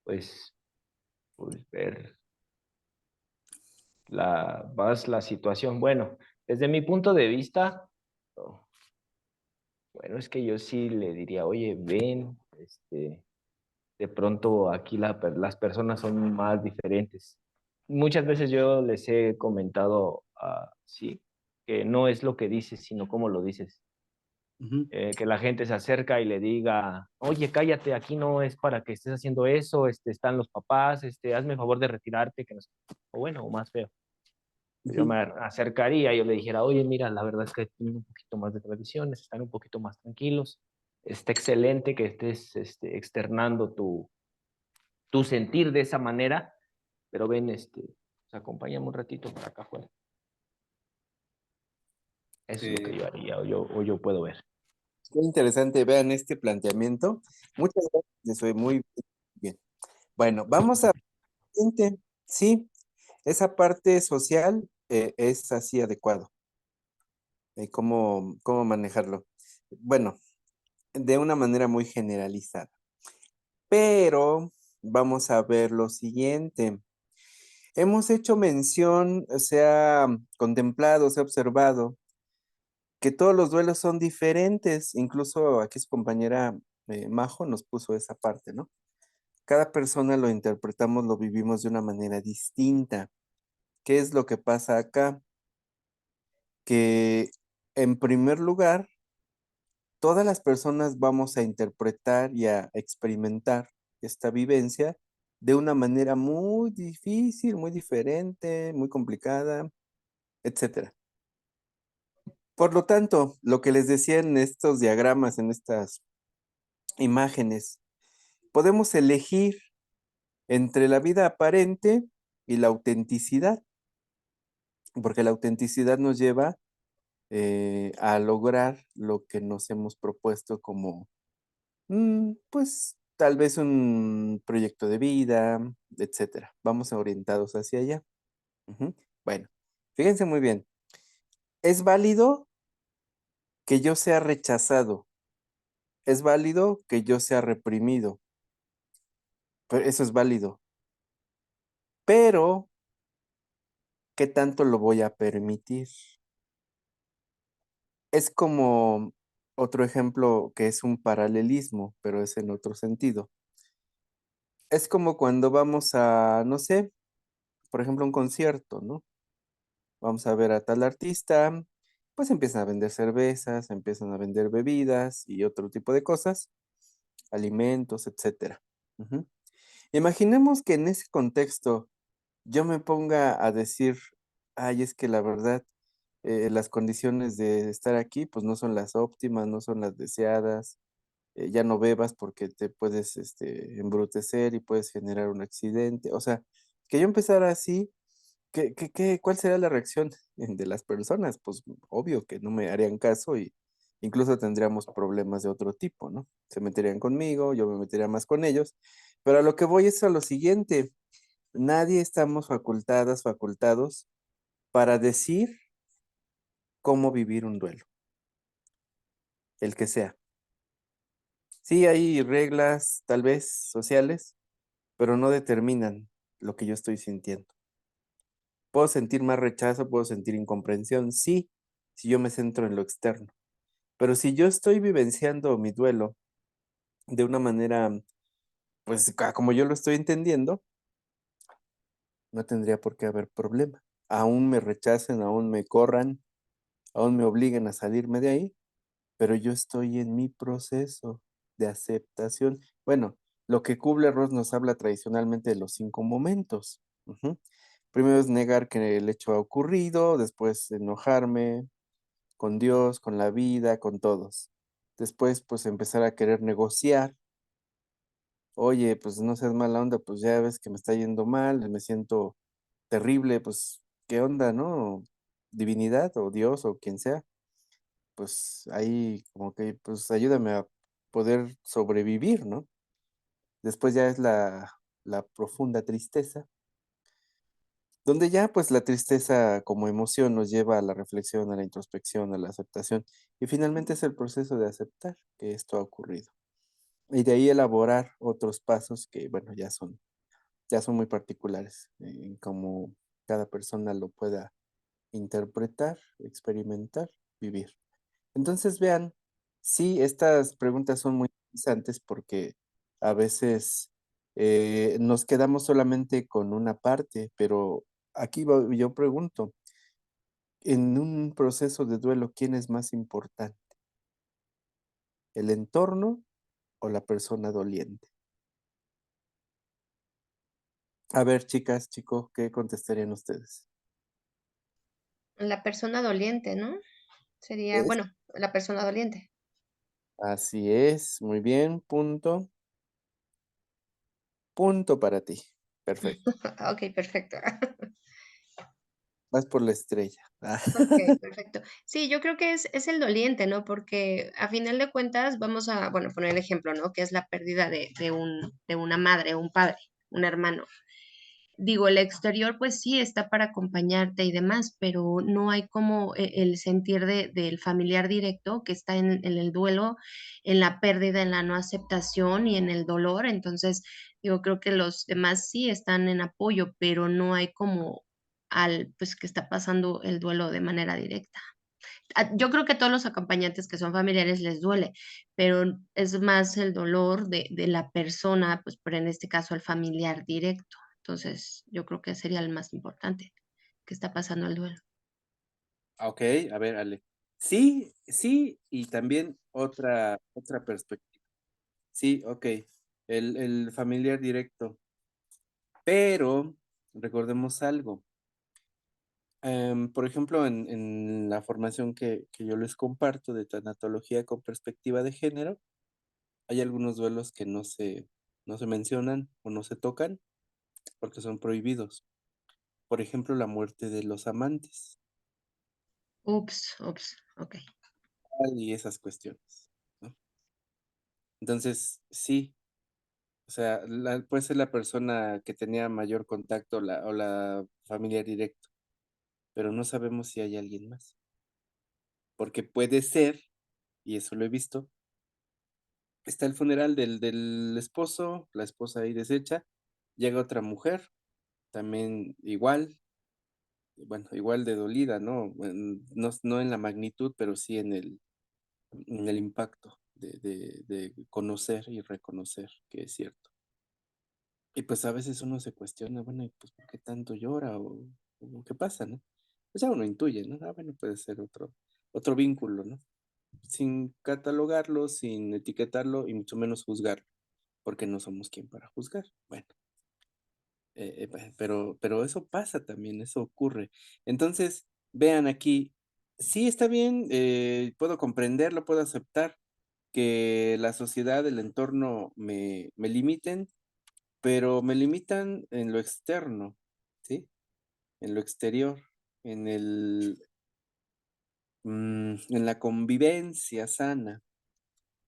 Speaker 3: pues ver la situación. Bueno, desde mi punto de vista, oh, bueno, es que yo sí le diría: "Oye, ven, de pronto aquí las personas son más diferentes". Muchas veces yo les he comentado, sí, que no es lo que dices, sino cómo lo dices.
Speaker 4: Ujú,
Speaker 3: Que la gente se acerca y le diga: "Oye, cállate, aquí no es para que estés haciendo eso, están los papás, hazme el favor de retirarte", que no sé, o bueno, o más feo. Yo
Speaker 4: ujú.
Speaker 3: me acercaría, yo le dijera: "Oye, mira, la verdad es que tienen un poquito más de tradiciones, están un poquito más tranquilos. Está excelente que estés, externando tu sentir de esa manera, pero ven, pues, acompáñame un ratito para acá afuera". Eso es lo que
Speaker 4: Eh,
Speaker 3: yo haría, o yo puedo ver.
Speaker 1: Qué interesante, vean este planteamiento. Muchas gracias, soy muy bien. Bueno, vamos a siguiente. Sí, esa parte social, es así adecuado, cómo manejarlo. Bueno, de una manera muy generalizada. Pero vamos a ver lo siguiente. Hemos hecho mención, se ha contemplado, se ha observado que todos los duelos son diferentes. Incluso aquí su compañera, Majo nos puso esa parte, ¿no? Cada persona lo interpretamos, lo vivimos de una manera distinta. ¿Qué es lo que pasa acá? Que en primer lugar, todas las personas vamos a interpretar y a experimentar esta vivencia de una manera muy difícil, muy diferente, muy complicada, etcétera. Por lo tanto, lo que les decía en estos diagramas, en estas imágenes, podemos elegir entre la vida aparente y la autenticidad, porque la autenticidad nos lleva a lograr lo que nos hemos propuesto como, pues, tal vez un proyecto de vida, etcétera. Vamos orientados hacia allá. Ujú. Bueno, fíjense muy bien. Es válido que yo sea rechazado, es válido que yo sea reprimido, eso es válido, pero ¿qué tanto lo voy a permitir? Es como otro ejemplo que es un paralelismo, pero es en otro sentido. Es como cuando vamos a, no sé, por ejemplo, un concierto, ¿no? Vamos a ver a tal artista, pues empiezan a vender cervezas, empiezan a vender bebidas y otro tipo de cosas, alimentos, etcétera. Ujú. Imaginemos que en ese contexto yo me ponga a decir, ay, es que la verdad, las condiciones de estar aquí, pues no son las óptimas, no son las deseadas, ya no bebas porque te puedes embrutecer y puedes generar un accidente. O sea, que yo empezara así, cuál será la reacción de las personas? Pues obvio que no me harían caso y incluso tendríamos problemas de otro tipo, ¿no? Se meterían conmigo, yo me metería más con ellos, pero a lo que voy es a lo siguiente, nadie estamos facultados para decir cómo vivir un duelo, el que sea. Sí, hay reglas, tal vez, sociales, pero no determinan lo que yo estoy sintiendo. Puedo sentir más rechazo, puedo sentir incomprensión, sí, si yo me centro en lo externo. Pero si yo estoy vivenciando mi duelo de una manera, pues, como yo lo estoy entendiendo, no tendría por qué haber problema. Aún me rechacen, aún me corran, aún me obliguen a salirme de ahí, pero yo estoy en mi proceso de aceptación. Bueno, lo que Kubler-Ross nos habla tradicionalmente de los 5 momentos. Ujú. Primero es negar que el hecho ha ocurrido, después enojarme con Dios, con la vida, con todos. Después, pues, empezar a querer negociar. Oye, pues, no seas mala onda, pues, ya ves que me está yendo mal, me siento terrible, pues, ¿qué onda, no? Divinidad, o Dios, o quien sea. Pues, ahí como que, pues, ayúdame a poder sobrevivir, ¿no? Después ya es la profunda tristeza, donde ya, pues, la tristeza como emoción nos lleva a la reflexión, a la introspección, a la aceptación, y finalmente es el proceso de aceptar que esto ha ocurrido. Y de ahí elaborar otros pasos que, bueno, ya son muy particulares, en cómo cada persona lo pueda interpretar, experimentar, vivir. Entonces, vean, sí, estas preguntas son muy interesantes porque a veces nos quedamos solamente con una parte, pero aquí yo pregunto, en un proceso de duelo, ¿quién es más importante? ¿El entorno o la persona doliente? A ver, chicas, chicos, ¿qué contestarían ustedes?
Speaker 2: La persona doliente, ¿no? Sería,
Speaker 1: Es,
Speaker 2: bueno, la persona doliente.
Speaker 1: así es, muy bien, punto, punto para ti. Perfecto.
Speaker 2: Okey, perfecto.
Speaker 1: Vas por la estrella.
Speaker 2: Okey, perfecto. Sí, yo creo que es el doliente, ¿no? Porque a final de cuentas vamos a, bueno, poner el ejemplo, ¿no? Que es la pérdida de una madre, un padre, un hermano. Digo, el exterior, pues sí, está para acompañarte y demás, pero no hay como el sentir del familiar directo que está en el duelo, en la pérdida, en la no aceptación y en el dolor. Entonces, yo creo que los demás sí están en apoyo, pero no hay como pues, que está pasando el duelo de manera directa. Yo creo que a todos los acompañantes que son familiares les duele, pero es más el dolor de la persona, pues, pero en este caso el familiar directo. Entonces, yo creo que sería el más importante, que está pasando el duelo.
Speaker 4: Okey, a ver, Ale. Sí, sí, y también otra perspectiva. Sí, okey, el familiar directo, pero recordemos algo, por ejemplo, en la formación que yo les comparto de tanatología con perspectiva de género, hay algunos duelos que no se mencionan o no se tocan porque son prohibidos. Por ejemplo, la muerte de los amantes,
Speaker 2: Ups, okey.
Speaker 4: y esas cuestiones, ¿no? Entonces, sí, o sea, puede ser la persona que tenía mayor contacto, o la familiar directo, pero no sabemos si hay alguien más, porque puede ser, y eso lo he visto, está el funeral del esposo, la esposa ahí deshecha, llega otra mujer, también igual, bueno, igual de dolida, ¿no? No en la magnitud, pero sí en el impacto de conocer y reconocer que es cierto. Y pues a veces uno se cuestiona, bueno, ¿y pues por qué tanto llora o qué pasa, no? Pues ya uno intuye, ¿no? Ah, bueno, puede ser otro vínculo, ¿no? Sin catalogarlo, sin etiquetarlo y mucho menos juzgarlo, porque no somos quien para juzgar. Bueno, pero eso pasa también, eso ocurre. Entonces, vean aquí, sí está bien, puedo comprenderlo, puedo aceptar que la sociedad, el entorno me limiten, pero me limitan en lo externo, ¿sí? En lo exterior, en en la convivencia sana,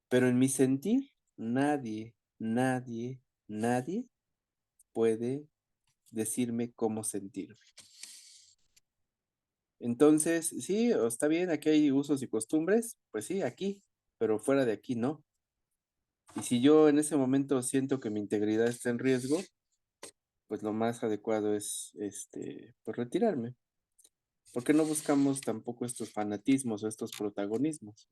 Speaker 4: pero en mi sentir, nadie puede decirme cómo sentirme. Entonces, sí, está bien, aquí hay usos y costumbres, pues sí, aquí, pero fuera de aquí no. Y si yo en ese momento siento que mi integridad está en riesgo, pues lo más adecuado es, pues retirarme, porque no buscamos tampoco estos fanatismos o estos protagonismos.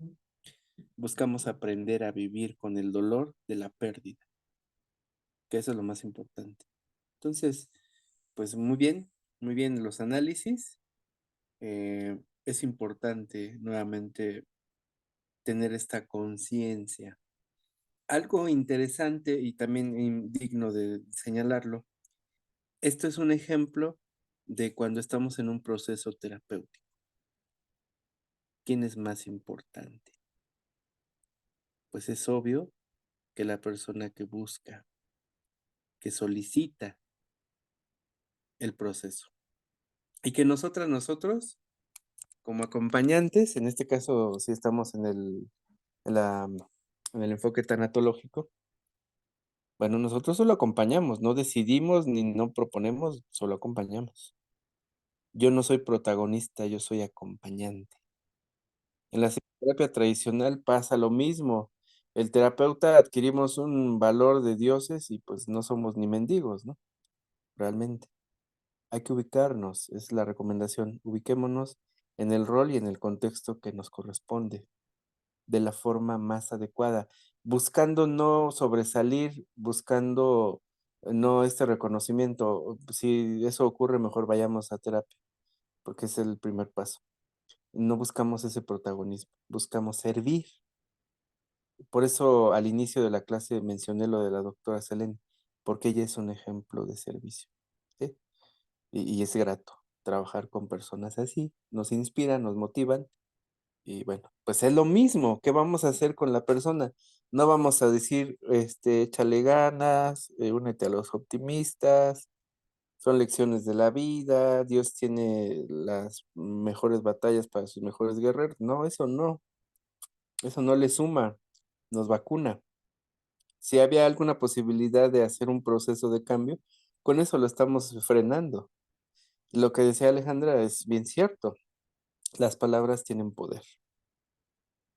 Speaker 4: Buscamos aprender a vivir con el dolor de la pérdida, que eso es lo más importante. Entonces, pues muy bien los análisis. Es importante nuevamente tener esta conciencia. Algo interesante y también digno de señalarlo, esto es un ejemplo de cuando estamos en un proceso terapéutico. ¿Quién es más importante? Pues es obvio que la persona que busca, que solicita el proceso. Y que nosotros, como acompañantes, en este caso, si estamos en la, en el enfoque tanatológico, bueno, nosotros solo acompañamos, no decidimos ni no proponemos, solo acompañamos. Yo no soy protagonista, yo soy acompañante. En la psicoterapia tradicional pasa lo mismo. El terapeuta adquirimos un valor de dioses y pues no somos ni mendigos, ¿no? Realmente. Hay que ubicarnos, es la recomendación. Ubiquémonos en el rol y en el contexto que nos corresponde, de la forma más adecuada, buscando no sobresalir, buscando no este reconocimiento. Si eso ocurre, mejor vayamos a terapia, porque es el primer paso. No buscamos ese protagonismo, buscamos servir. Por eso al inicio de la clase mencioné lo de la doctora Selene, porque ella es un ejemplo de servicio, ¿sí? Y es grato trabajar con personas así, nos inspiran, nos motivan y bueno, pues es lo mismo, ¿qué vamos a hacer con la persona? No vamos a decir, échale ganas, únete a los optimistas, son lecciones de la vida, Dios tiene las mejores batallas para sus mejores guerreros. No, eso no le suma, nos vacuna. Si había alguna posibilidad de hacer un proceso de cambio, con eso lo estamos frenando. Lo que decía Alejandra es bien cierto, las palabras tienen poder.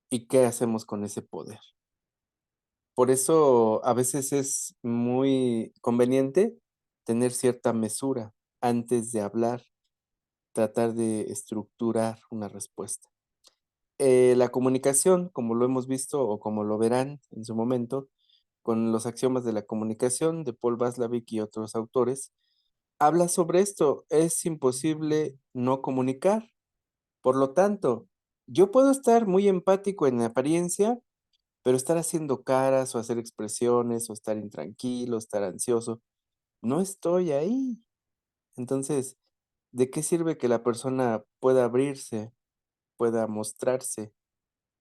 Speaker 4: ¿Y qué hacemos con ese poder? Por eso a veces es muy conveniente tener cierta mesura antes de hablar, tratar de estructurar una respuesta. La comunicación, como lo hemos visto o como lo verán en su momento, con los axiomas de la comunicación de Paul Václavic y otros autores, habla sobre esto. Es imposible no comunicar. Por lo tanto, yo puedo estar muy empático en apariencia, pero estar haciendo caras o hacer expresiones o estar intranquilo, estar ansioso, no estoy ahí. Entonces, ¿de qué sirve que la persona pueda abrirse, pueda mostrarse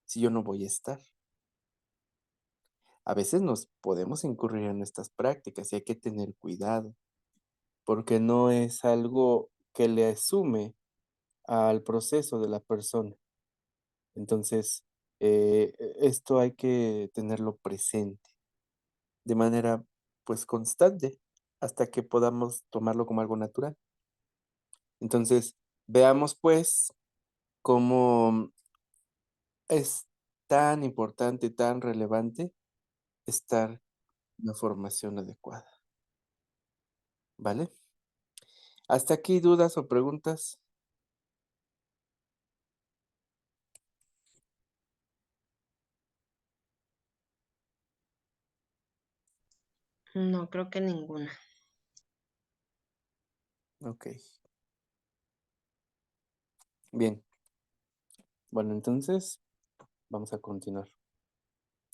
Speaker 4: si yo no voy a estar? A veces nos podemos incurrir en estas prácticas y hay que tener cuidado, porque no es algo que le asume al proceso de la persona. Entonces, esto hay que tenerlo presente de manera, pues, constante hasta que podamos tomarlo como algo natural. Entonces, veamos, pues, cómo es tan importante, tan relevante estar en una formación adecuada, ¿vale? ¿Hasta aquí dudas o preguntas?
Speaker 2: No, creo que ninguna.
Speaker 1: Ok, bien. Bueno, entonces vamos a continuar.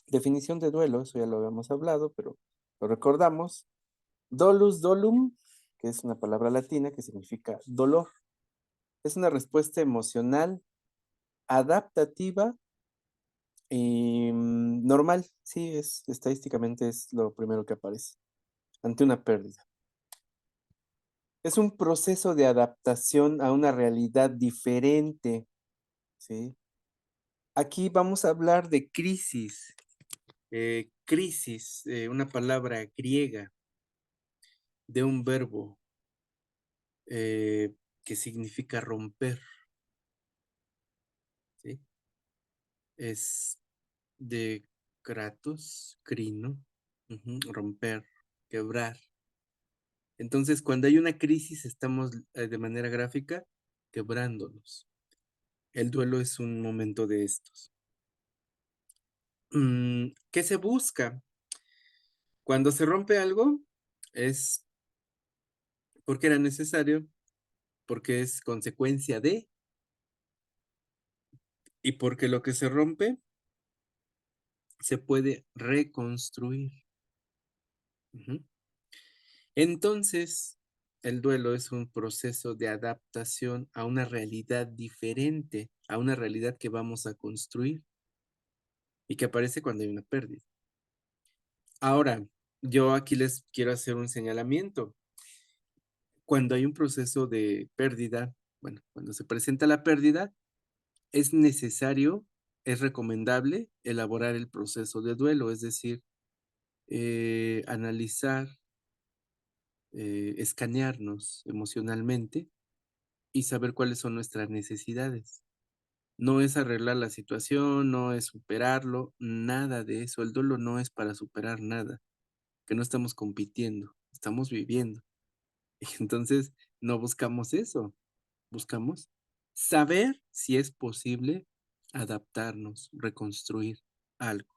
Speaker 1: Definición de duelo, eso ya lo habíamos hablado, pero lo recordamos. Dolus dolum, que es una palabra latina que significa dolor. Es una respuesta emocional, adaptativa y normal. Sí, estadísticamente es lo primero que aparece ante una pérdida. Es un proceso de adaptación a una realidad diferente, ¿sí? Aquí vamos a hablar de crisis. Crisis, una palabra griega de un verbo eh, que significa romper, ¿sí? Es de kratos, crino, romper, quebrar. Entonces, cuando hay una crisis, estamos de manera gráfica quebrándonos. El duelo es un momento de estos. ¿Qué se busca? Cuando se rompe algo, es porque era necesario, porque es consecuencia de, y porque lo que se rompe se puede reconstruir. Ujú. Entonces, el duelo es un proceso de adaptación a una realidad diferente, a una realidad que vamos a construir y que aparece cuando hay una pérdida. Ahora, yo aquí les quiero hacer un señalamiento. Cuando hay un proceso de pérdida, bueno, cuando se presenta la pérdida, es necesario, es recomendable elaborar el proceso de duelo, es decir, analizar, escanearnos emocionalmente y saber cuáles son nuestras necesidades. No es arreglar la situación, no es superarlo, nada de eso. El duelo no es para superar nada, que no estamos compitiendo, estamos viviendo. Y entonces no buscamos eso, buscamos saber si es posible adaptarnos, reconstruir algo.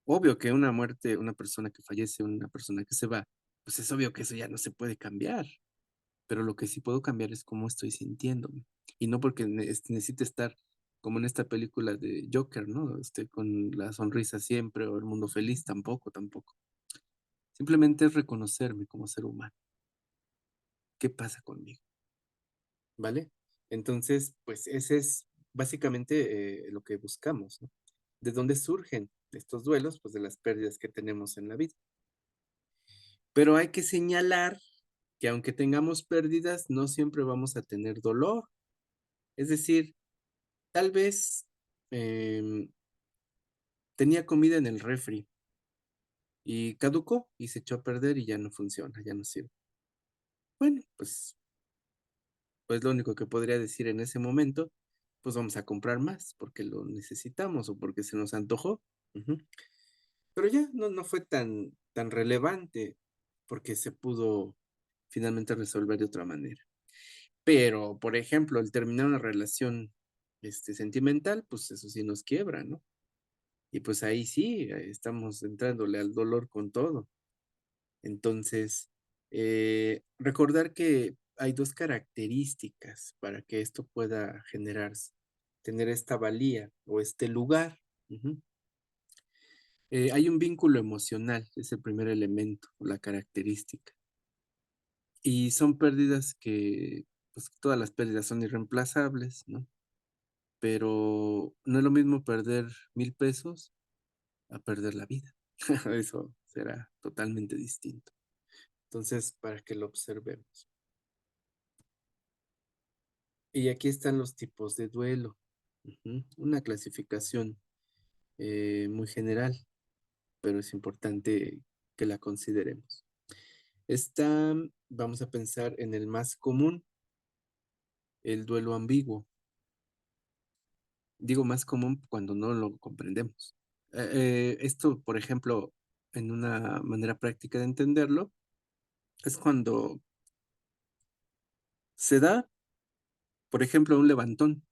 Speaker 1: Obvio que una muerte, una persona que fallece, una persona que se va, pues es obvio que eso ya no se puede cambiar, pero lo que sí puedo cambiar es cómo estoy sintiéndome. Y no porque necesite estar como en esta película de Joker, ¿no? Con la sonrisa siempre o el mundo feliz, tampoco, tampoco. Simplemente es reconocerme como ser humano. ¿Qué pasa conmigo? ¿Vale? Entonces, pues ese es básicamente lo que buscamos, ¿no? ¿De dónde surgen estos duelos? Pues de las pérdidas que tenemos en la vida. Pero hay que señalar que aunque tengamos pérdidas, no siempre vamos a tener dolor. Es decir, tal vez tenía comida en el refri y caducó y se echó a perder y ya no funciona, ya no sirve. Bueno, pues lo único que podría decir en ese momento, pues vamos a comprar más porque lo necesitamos o porque se nos antojó. Ujú. Pero ya no fue tan relevante porque se pudo finalmente resolver de otra manera. Pero, por ejemplo, el terminar una relación sentimental, pues eso sí nos quiebra, ¿no? Y pues ahí sí, estamos entrándole al dolor con todo. Entonces, recordar que hay dos características para que esto pueda generarse, tener esta valía o este lugar. Ujú. Hay un vínculo emocional, es el primer elemento, la característica. Y son pérdidas que, pues todas las pérdidas son irreemplazables, ¿no? Pero no es lo mismo perder 1,000 pesos a perder la vida. Eso será totalmente distinto. Entonces, para que lo observemos. Y aquí están los tipos de duelo. Una clasificación muy general, pero es importante que la consideremos. Esta, vamos a pensar en el más común, el duelo ambiguo. Digo más común cuando no lo comprendemos. Esto, por ejemplo, en una manera práctica de entenderlo, es cuando se da, por ejemplo, un levantón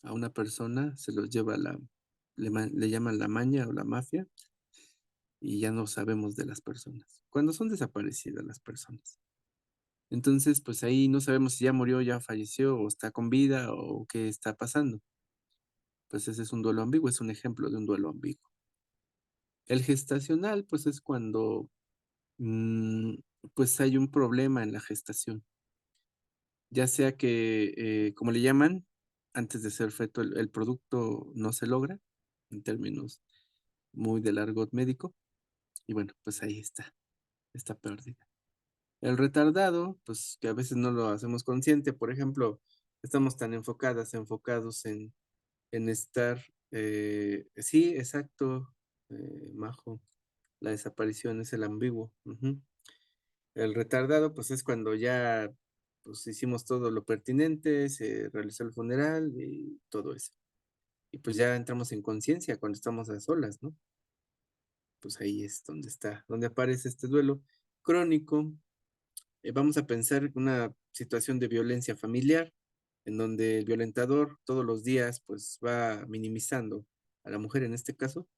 Speaker 1: a una persona, se los lleva le llaman la maña o la mafia,
Speaker 4: y ya no sabemos de las personas, cuando son desaparecidas las personas. Entonces, pues ahí no sabemos si ya murió, ya falleció o está con vida o qué está pasando. Pues ese es un duelo ambiguo, es un ejemplo de un duelo ambiguo. El gestacional, pues es cuando mm, pues hay un problema en la gestación, ya sea que, como le llaman, antes de ser feto, el producto no se logra, en términos muy del argot médico, y bueno, pues ahí está, esta pérdida. El retardado, pues que a veces no lo hacemos consciente, por ejemplo, estamos tan enfocados en estar, sí, exacto, Majo, la desaparición es el ambiguo. Ujú. El retardado, pues es cuando ya pues, hicimos todo lo pertinente, se realizó el funeral y todo eso. Y pues ya entramos en conciencia cuando estamos a solas, ¿no? Pues ahí es donde está, donde aparece este duelo crónico. Vamos a pensar una situación de violencia familiar, en donde el violentador todos los días pues va minimizando a la mujer en este caso,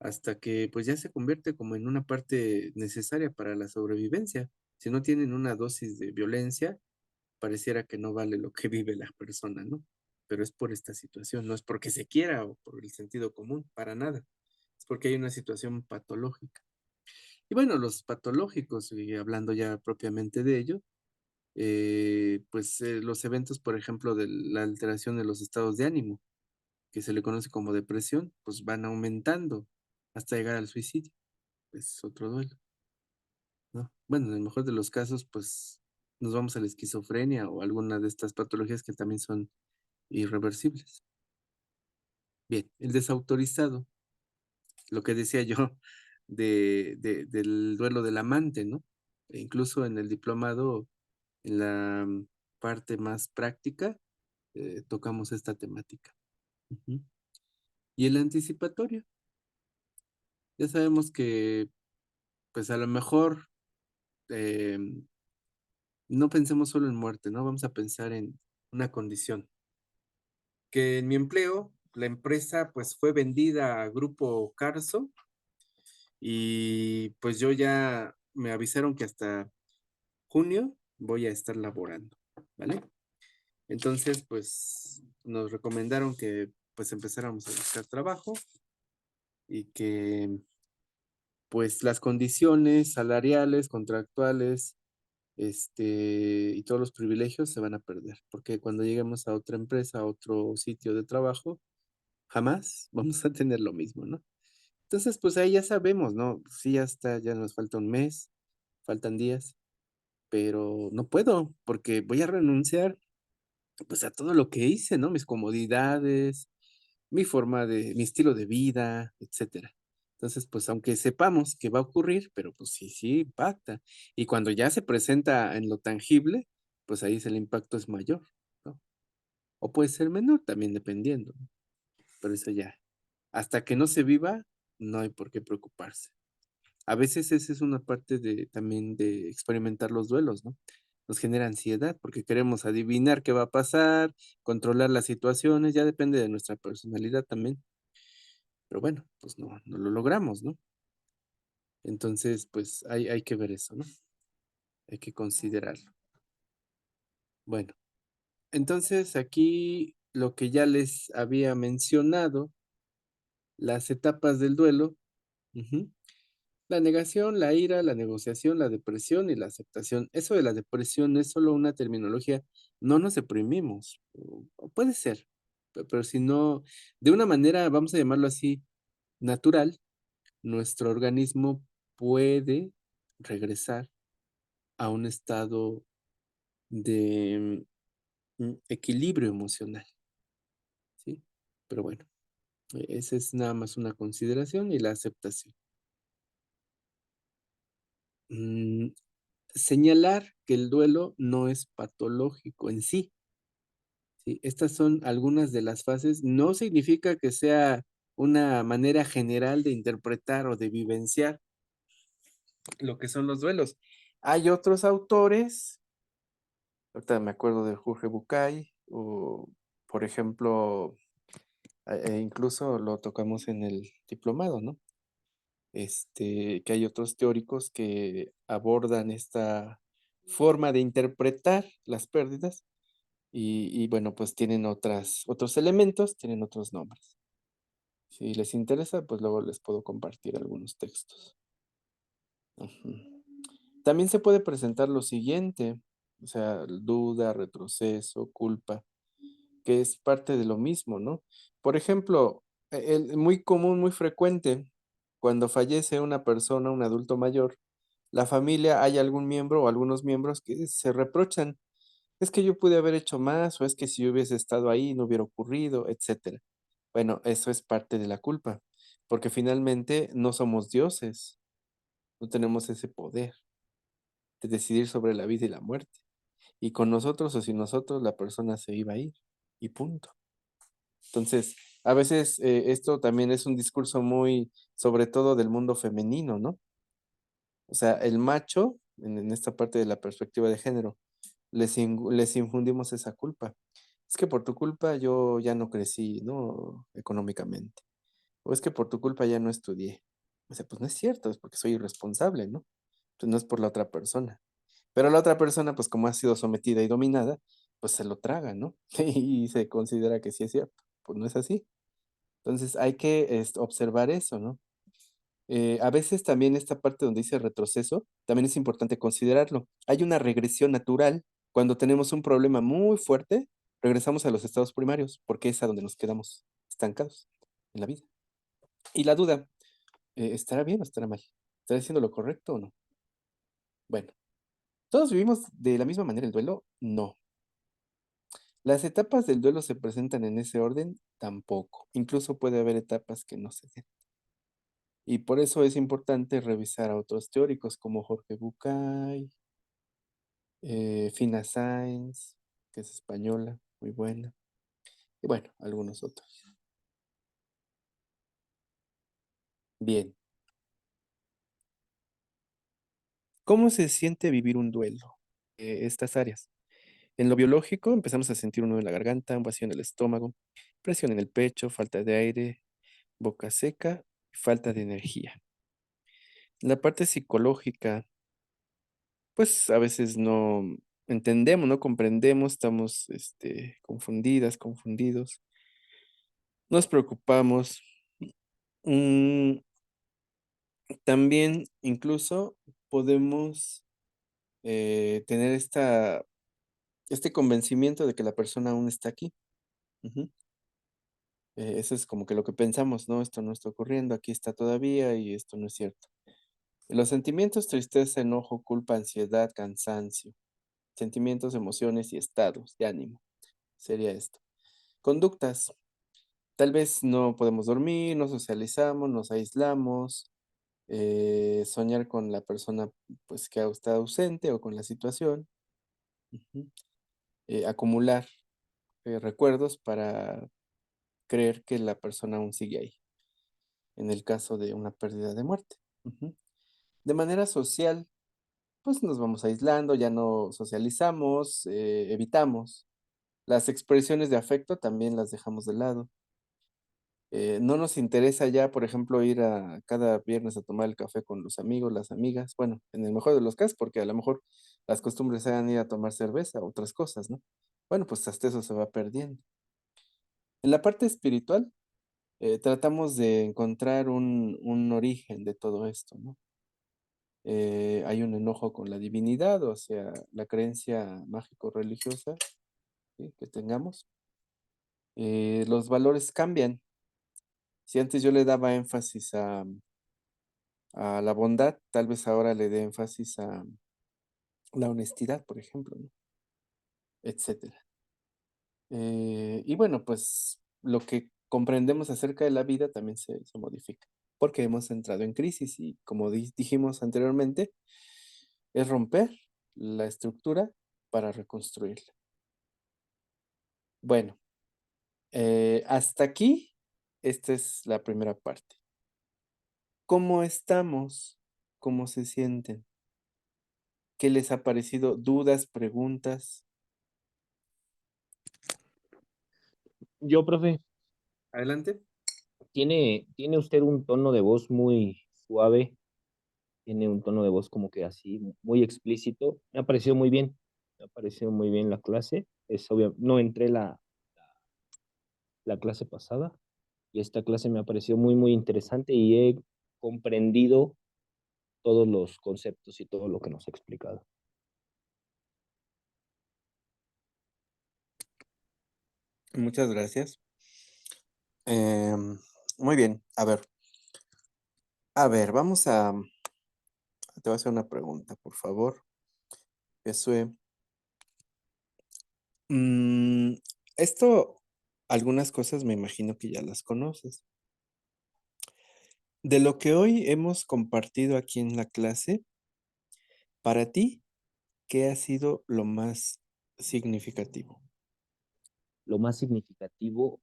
Speaker 4: hasta que pues ya se convierte como en una parte necesaria para la sobrevivencia. Si no tienen una dosis de violencia, pareciera que no vale lo que vive la persona, ¿no? Pero es por esta situación, no es porque se quiera o por el sentido común, para nada. Es porque hay una situación patológica. Y bueno, los patológicos, y hablando ya propiamente de ello, pues los eventos, por ejemplo, de la alteración de los estados de ánimo, que se le conoce como depresión, pues van aumentando hasta llegar al suicidio. Es otro duelo, ¿no? Bueno, en el mejor de los casos, pues nos vamos a la esquizofrenia o alguna de estas patologías que también son irreversibles. Bien, el desautorizado, lo que decía yo del duelo del amante, ¿no? E incluso en el diplomado, en la parte más práctica, tocamos esta temática. Ujú. Y el anticipatorio, ya sabemos que, pues a lo mejor em, no pensemos solo en muerte, ¿no? Vamos a pensar en una condición. Que en mi empleo, la empresa pues fue vendida a Grupo Carso y pues yo ya me avisaron que hasta junio voy a estar laborando, ¿vale? Entonces, pues nos recomendaron que pues empezáramos a buscar trabajo y que pues las condiciones salariales, contractuales, y todos los privilegios se van a perder, porque cuando lleguemos a otra empresa, a otro sitio de trabajo, jamás vamos a tener lo mismo, ¿no? Entonces, pues ahí ya sabemos, ¿no? Sí, ya está, ya nos falta un mes, faltan días, pero no puedo, porque voy a renunciar, pues a todo lo que hice, ¿no? Mis comodidades, mi estilo de vida, etcétera. Entonces, pues aunque sepamos que va a ocurrir, pero pues sí, sí impacta. Y cuando ya se presenta en lo tangible, pues ahí el impacto es mayor, ¿no? O puede ser menor también dependiendo, ¿no? Pero eso ya, hasta que no se viva, no hay por qué preocuparse. A veces esa es una parte de también de experimentar los duelos, ¿no? Nos genera ansiedad porque queremos adivinar qué va a pasar, controlar las situaciones, ya depende de nuestra personalidad también. Pero bueno, pues no lo logramos, ¿no? Entonces, pues hay que ver eso, ¿no? Hay que considerarlo. Bueno, entonces aquí lo que ya les había mencionado, las etapas del duelo, ujú, la negación, la ira, la negociación, la depresión y la aceptación. Eso de la depresión es solo una terminología. No nos deprimimos, o puede ser, pero si no, de una manera, vamos a llamarlo así, natural, nuestro organismo puede regresar a un estado de equilibrio emocional, ¿sí? Pero bueno, esa es nada más una consideración y la aceptación. Mm, Señalar que el duelo no es patológico en sí, ¿sí? Estas son algunas de las fases. No significa que sea una manera general de interpretar o de vivenciar lo que son los duelos. Hay otros autores, ahorita me acuerdo de Jorge Bucay, o por ejemplo, incluso lo tocamos en el diplomado, ¿no?
Speaker 1: que hay otros teóricos que abordan esta forma de interpretar las pérdidas y bueno, pues tienen otros elementos, tienen otros nombres. Si les interesa, pues luego les puedo compartir algunos textos. Ujú. También se puede presentar lo siguiente, o sea, duda, retroceso, culpa, que es parte de lo mismo, ¿no? Por ejemplo, el muy común, muy frecuente, cuando fallece una persona, un adulto mayor, la familia, hay algún miembro o algunos miembros que se reprochan, es que yo pude haber hecho más, o es que si yo hubiese estado ahí no hubiera ocurrido, etcétera. Bueno, eso es parte de la culpa, porque finalmente no somos dioses, no tenemos ese poder de decidir sobre la vida y la muerte. Y con nosotros o sin nosotros la persona se iba a ir y punto. Entonces, a veces esto también es un discurso muy, sobre todo del mundo femenino, ¿no? O sea, el macho, en esta parte de la perspectiva de género, les infundimos esa culpa. Es que por tu culpa yo ya no crecí, ¿no? Económicamente. O es que por tu culpa ya no estudié. O sea, pues no es cierto, es porque soy irresponsable, ¿no? Pues no es por la otra persona. Pero la otra persona, pues como ha sido sometida y dominada, pues se lo traga, ¿no? Y se considera que sí es cierto. Pues no es así. Entonces hay que observar eso, ¿no? A veces también esta parte donde dice retroceso, también es importante considerarlo. Hay una regresión natural. Cuando tenemos un problema muy fuerte, regresamos a los estados primarios, porque es a donde nos quedamos estancados en la vida. Y la duda, ¿estará bien o estará mal? ¿Estaré haciendo lo correcto o no? Bueno, ¿todos vivimos de la misma manera el duelo? No. ¿Las etapas del duelo se presentan en ese orden? Tampoco. Incluso puede haber etapas que no se den. Y por eso es importante revisar a otros teóricos como Jorge Bucay, Fina Sáenz, que es española, muy buena, y bueno, algunos otros. Bien, ¿cómo se siente vivir un duelo? Estas áreas. En lo biológico empezamos a sentir un nudo en la garganta, un vacío en el estómago, presión en el pecho, falta de aire, boca seca, falta de energía. En la parte psicológica, pues a veces no entendemos, no comprendemos, estamos confundidas, confundidos, nos preocupamos. Mm, También incluso podemos tener este convencimiento de que la persona aún está aquí. Ujú. Eso es como que lo que pensamos, ¿no? Esto no está ocurriendo, aquí está todavía y esto no es cierto. Los sentimientos, tristeza, enojo, culpa, ansiedad, cansancio, sentimientos, emociones y estados de ánimo, sería esto. Conductas, tal vez no podemos dormir, no socializamos, nos aislamos, soñar con la persona pues que está ausente o con la situación. Ujú. Acumular recuerdos para creer que la persona aún sigue ahí, en el caso de una pérdida de muerte. Ujú. De manera social, pues nos vamos aislando, ya no socializamos, evitamos. Las expresiones de afecto también las dejamos de lado. No nos interesa ya, por ejemplo, ir a cada viernes a tomar el café con los amigos, las amigas. Bueno, en el mejor de los casos, porque a lo mejor las costumbres sean ir a tomar cerveza, otras cosas, ¿no? Bueno, pues hasta eso se va perdiendo. En la parte espiritual, tratamos de encontrar un origen de todo esto, ¿no? Hay un enojo con la divinidad, o sea, la creencia mágico-religiosa, ¿sí? Que tengamos. Los valores cambian. Si antes yo le daba énfasis a la bondad, tal vez ahora le dé énfasis a la honestidad, por ejemplo, ¿no? Etcétera. Y bueno, pues lo que comprendemos acerca de la vida también se modifica, porque hemos entrado en crisis y como dijimos anteriormente, es romper la estructura para reconstruirla. Bueno, hasta aquí, esta es la primera parte. ¿Cómo estamos? ¿Cómo se sienten? ¿Qué les ha parecido? ¿Dudas, preguntas?
Speaker 3: Yo, profe,
Speaker 4: Adelante.
Speaker 3: tiene usted un tono de voz muy suave, tiene un tono de voz como que así, muy explícito. Me ha parecido muy bien, me ha parecido muy bien la clase. Es obvio, no entré la clase pasada y esta clase me ha parecido muy, muy interesante y he comprendido todos los conceptos y todo lo que nos ha explicado.
Speaker 1: Muchas gracias. Muy bien, a ver, te voy a hacer una pregunta, por favor. Josué. Mm, esto, algunas cosas me imagino que ya las conoces. De lo que hoy hemos compartido aquí en la clase, para ti, ¿qué ha sido lo más significativo?
Speaker 3: Lo más significativo,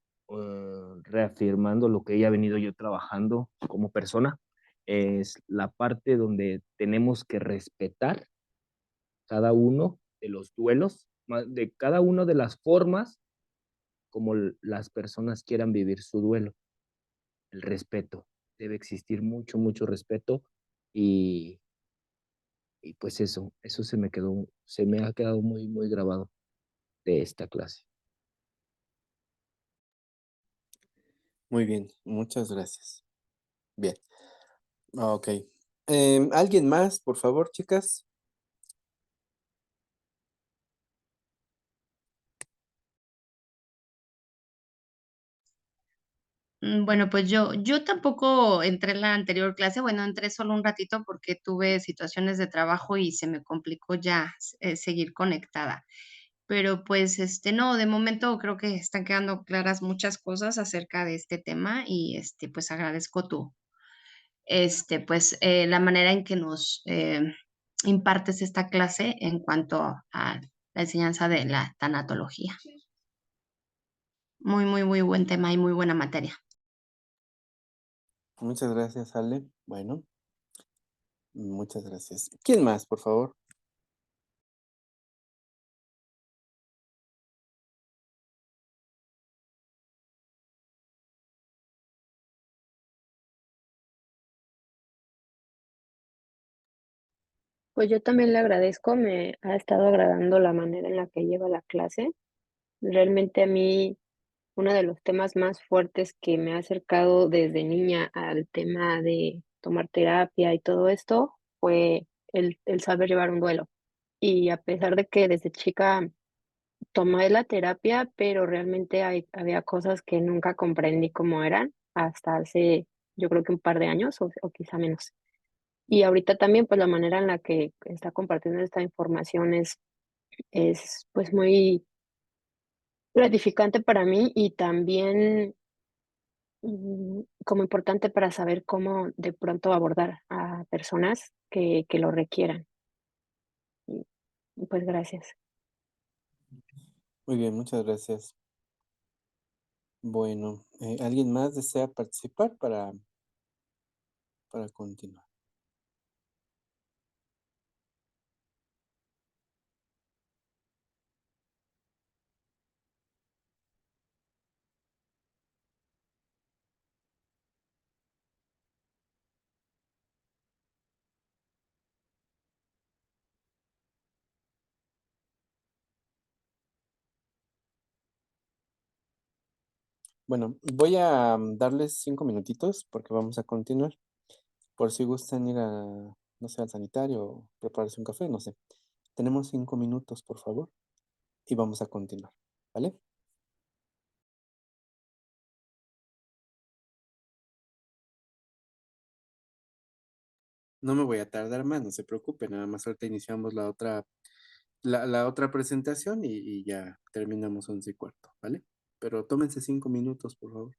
Speaker 3: reafirmando lo que ya he venido yo trabajando como persona, es la parte donde tenemos que respetar cada uno de los duelos, de cada una de las formas como las personas quieran vivir su duelo. El respeto. Debe existir mucho, mucho respeto y, y pues eso se me ha quedado muy, muy grabado de esta clase.
Speaker 1: Muy bien, muchas gracias. Bien, ok. ¿Alguien más, por favor, chicas?
Speaker 2: Bueno, pues yo tampoco entré en la anterior clase, bueno, entré solo un ratito porque tuve situaciones de trabajo y se me complicó ya seguir conectada. Pero pues no, de momento creo que están quedando claras muchas cosas acerca de este tema y pues agradezco la manera en que nos impartes esta clase en cuanto a la enseñanza de la tanatología. Muy, muy, muy buen tema y muy buena materia.
Speaker 1: Muchas gracias, Ale. Bueno, muchas gracias. ¿Quién más, por favor?
Speaker 5: Pues yo también le agradezco, me ha estado agradando la manera en la que lleva la clase. Realmente a mí uno de los temas más fuertes que me ha acercado desde niña al tema de tomar terapia y todo esto fue el saber llevar un duelo. Y a pesar de que desde chica tomé la terapia, pero realmente había cosas que nunca comprendí cómo eran hasta hace, yo creo que un par de años o quizá menos. Y ahorita también, pues la manera en la que está compartiendo esta información es pues muy gratificante para mí y también como importante para saber cómo de pronto abordar a personas que lo requieran. Y pues gracias.
Speaker 1: Muy bien, muchas gracias. Bueno, ¿alguien más desea participar para continuar? Bueno, voy a darles 5 minutitos porque vamos a continuar. Por si gustan ir no sé, al sanitario o prepararse un café, no sé. Tenemos 5 minutos, por favor, y vamos a continuar, ¿vale? No me voy a tardar más, no se preocupe, nada más ahorita iniciamos la otra presentación y ya terminamos 11:15, ¿vale? Pero tómense 5 minutos, por favor.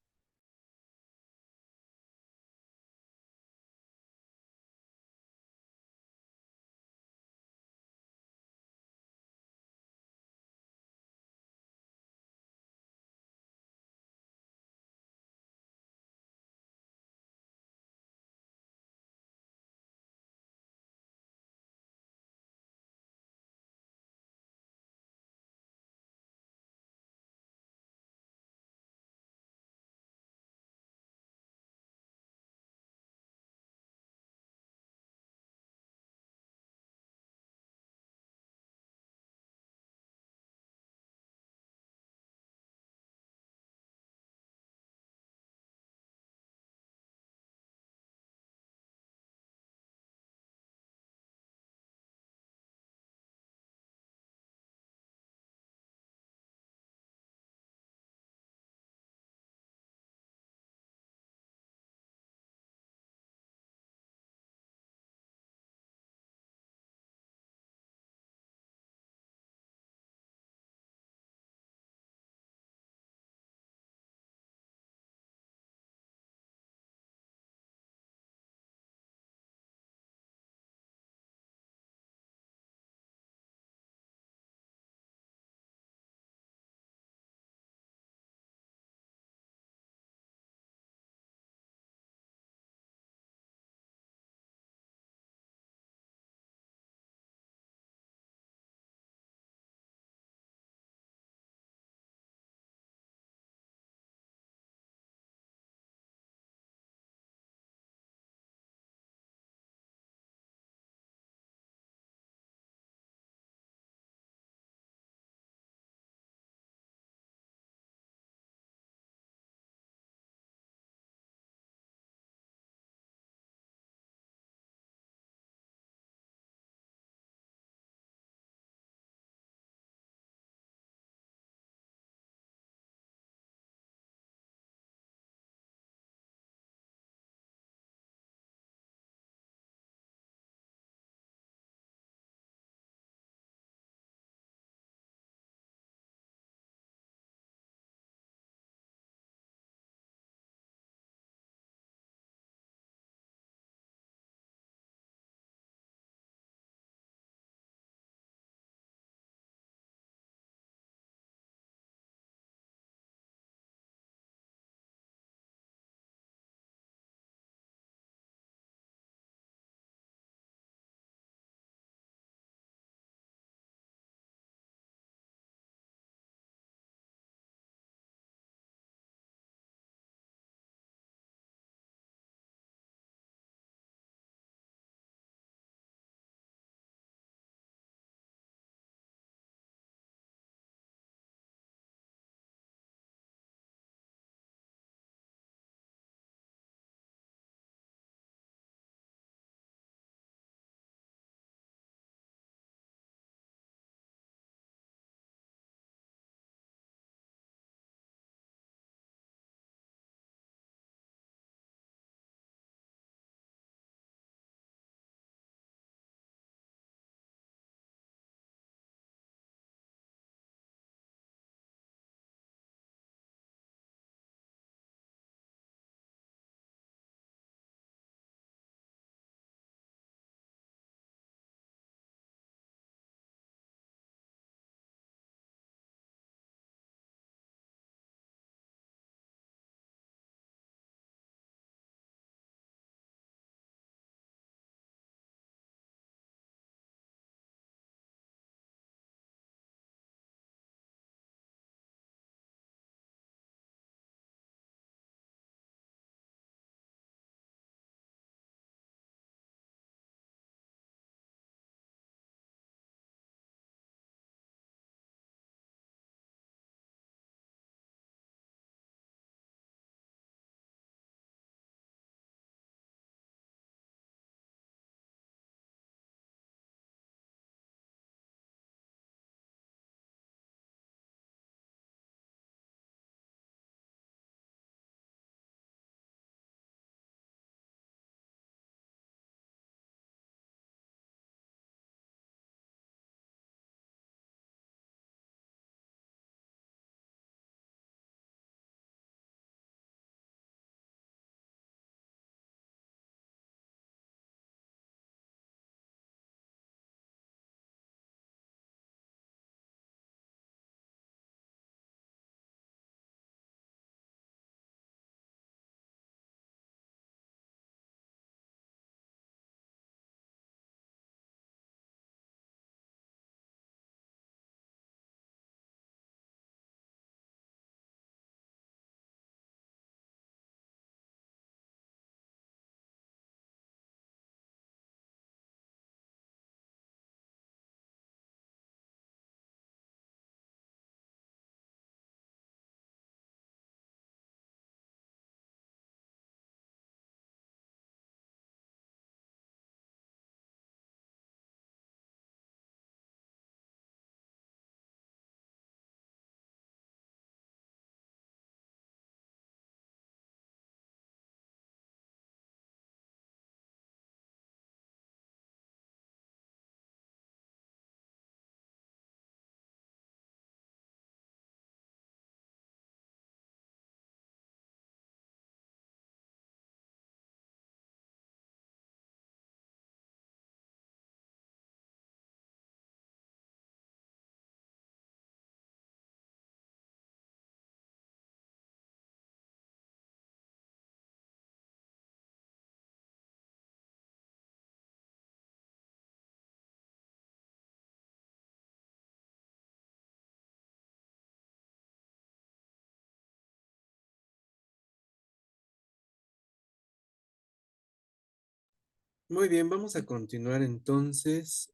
Speaker 4: Muy bien, vamos a continuar entonces.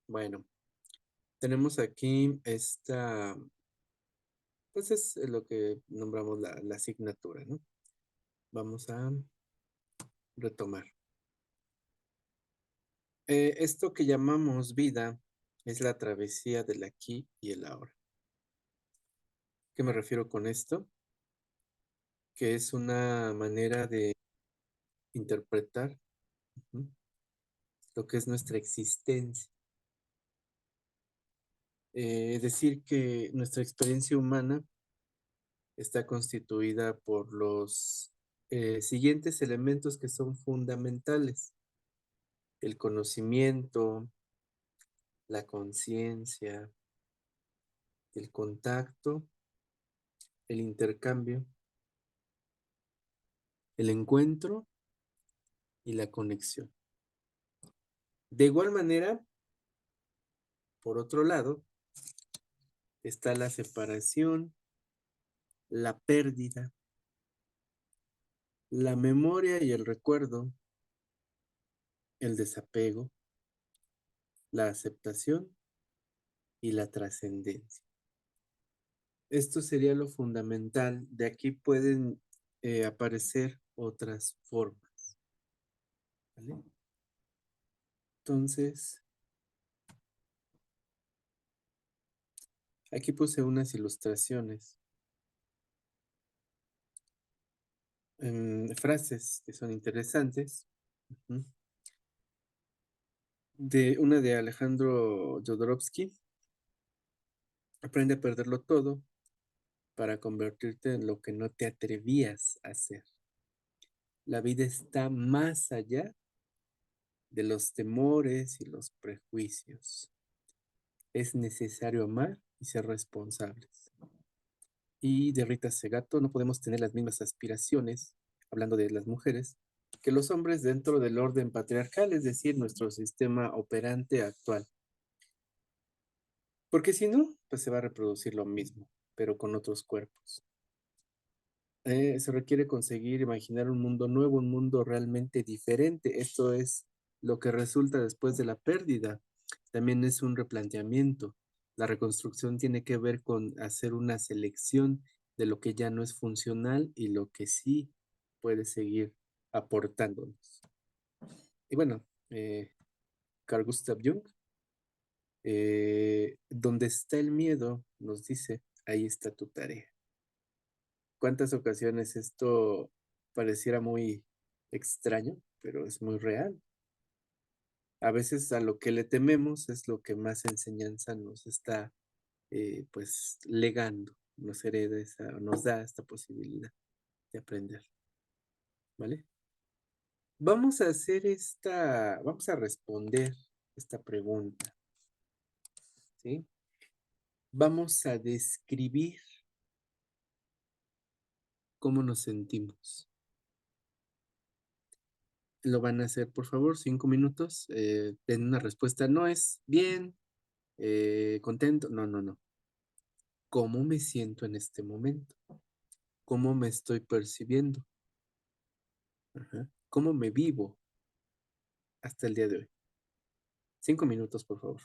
Speaker 4: Bueno, tenemos aquí esta, pues es lo que nombramos la asignatura, ¿no? Vamos a retomar. Esto que llamamos vida es la travesía del aquí y el ahora. ¿Qué me refiero con esto? Que es una manera de interpretar, ujú, lo que es nuestra existencia. Decir que nuestra experiencia humana está constituida por los siguientes elementos que son fundamentales: el conocimiento, la conciencia, el contacto, el intercambio, el encuentro y la conexión. De igual manera, por otro lado, está la separación, la pérdida, la memoria y el recuerdo, el desapego, la aceptación y la trascendencia. Esto sería lo fundamental. De aquí pueden aparecer otras formas, ¿vale? Entonces, aquí puse unas ilustraciones, frases que son interesantes. Ujú. De una de Alejandro Jodorowsky: aprende a perderlo todo para convertirte en lo que no te atrevías a ser. La vida está más allá de los temores y los prejuicios. Es necesario amar y ser responsables. Y de Rita Segato: no podemos tener las mismas aspiraciones, hablando de las mujeres, que los hombres dentro del orden patriarcal, es decir, nuestro sistema operante actual. Porque si no, pues se va a reproducir lo mismo, pero con otros cuerpos. Se requiere conseguir imaginar un mundo nuevo, un mundo realmente diferente. Esto es lo que resulta después de la pérdida. También es un replanteamiento. La reconstrucción tiene que ver con hacer una selección de lo que ya no es funcional y lo que sí puede seguir aportándonos. Y bueno, Carl Gustav Jung, donde está el miedo, nos dice, ahí está tu tarea. ¿Cuántas ocasiones esto pareciera muy extraño, pero es muy real? A veces a lo que le tememos es lo que más enseñanza nos está, pues, legando, nos da esta posibilidad de aprender, ¿vale? Vamos a responder esta pregunta, ¿sí? Vamos a describir cómo nos sentimos. Lo van a hacer, por favor, 5 minutos. Den una respuesta. No es bien, contento. No, no, no. ¿Cómo me siento en este momento? ¿Cómo me estoy percibiendo? Ajá. ¿Cómo me vivo hasta el día de hoy? 5 minutos, por favor.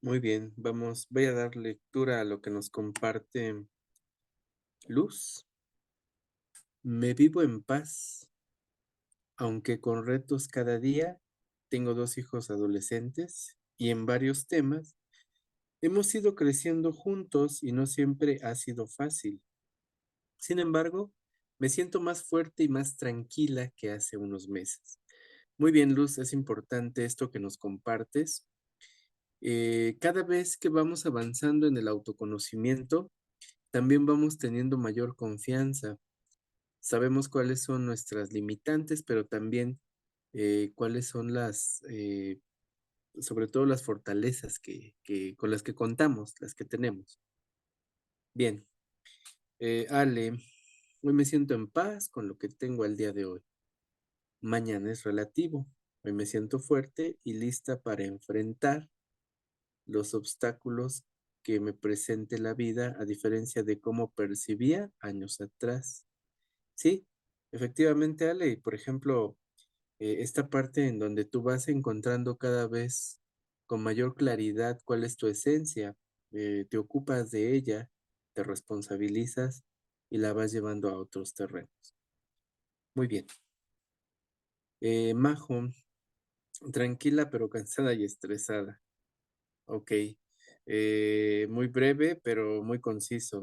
Speaker 4: Muy bien, voy a dar lectura a lo que nos comparte Luz. Me vivo en paz, aunque con retos cada día. Tengo 2 hijos adolescentes y en varios temas hemos ido creciendo juntos y no siempre ha sido fácil. Sin embargo, me siento más fuerte y más tranquila que hace unos meses. Muy bien, Luz, es importante esto que nos compartes. Cada vez que vamos avanzando en el autoconocimiento, también vamos teniendo mayor confianza. Sabemos cuáles son nuestras limitantes, pero también cuáles son sobre todo las fortalezas con las que contamos, las que tenemos. Bien, Ale, hoy me siento en paz con lo que tengo al día de hoy. Mañana es relativo. Hoy me siento fuerte y lista para enfrentar los obstáculos que me presente la vida, a diferencia de cómo percibía años atrás. Sí, efectivamente, Ale, por ejemplo, esta parte en donde tú vas encontrando cada vez con mayor claridad cuál es tu esencia, te ocupas de ella, te responsabilizas y la vas llevando a otros terrenos. Muy bien. Majo, tranquila pero cansada y estresada. Ok. Muy breve, pero muy conciso,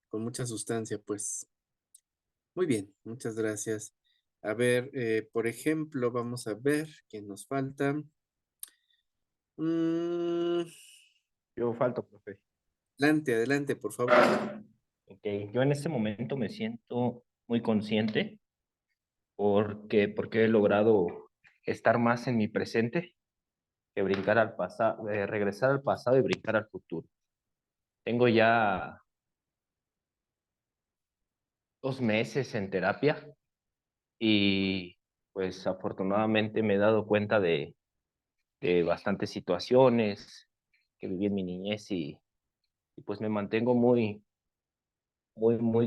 Speaker 4: con mucha sustancia, pues. Muy bien, muchas gracias. A ver, por ejemplo, vamos a ver quién nos falta. Mm,
Speaker 3: Yo falto, profe.
Speaker 4: adelante, adelante, por favor.
Speaker 3: Ok, yo en este momento me siento muy consciente porque he logrado estar más en mi presente que brincar al pasado, regresar al pasado y brincar al futuro. Tengo ya 2 meses en terapia y pues afortunadamente me he dado cuenta de bastantes situaciones que viví en mi niñez y pues me mantengo muy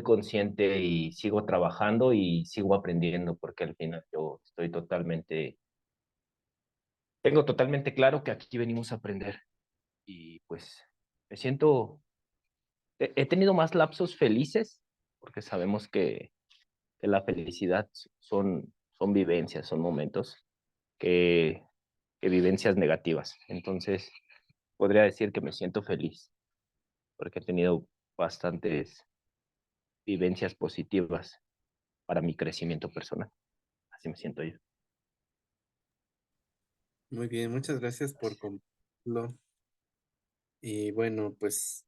Speaker 3: consciente y sigo trabajando y sigo aprendiendo porque al final yo tengo totalmente claro que aquí venimos a aprender y pues me siento, he tenido más lapsos felices porque sabemos que la felicidad son vivencias, son momentos que, que vivencias negativas. Entonces, podría decir que me siento feliz porque he tenido bastantes vivencias positivas para mi crecimiento personal. Así me siento yo.
Speaker 4: Muy bien, muchas gracias por compartirlo. Y bueno, pues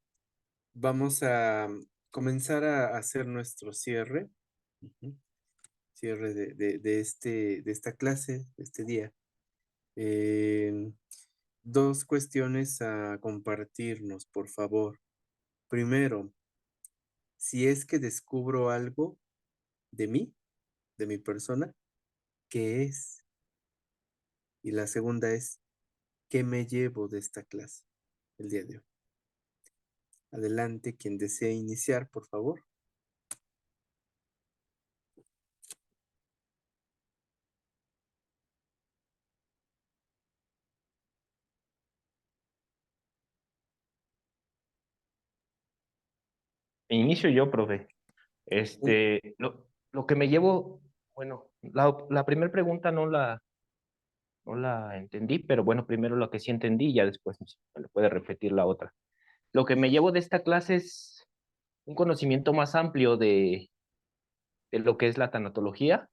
Speaker 4: vamos a comenzar a hacer nuestro cierre. Ujú. Cierre de esta clase, de este día. Eh, 2 cuestiones a compartirnos, por favor. Primero, si es que descubro algo de mí, de mi persona, ¿qué es? Y la segunda es, ¿qué me llevo de esta clase el día de hoy? Adelante, quien desee iniciar, por favor.
Speaker 3: Inicio yo, profe.
Speaker 4: Muy
Speaker 3: Lo que me llevo, bueno, la primera pregunta no la entendí, pero bueno, primero lo que sí entendí y ya después me lo puede repetir la otra. Lo que me llevo de esta clase es un conocimiento más amplio de lo que es la tanatología.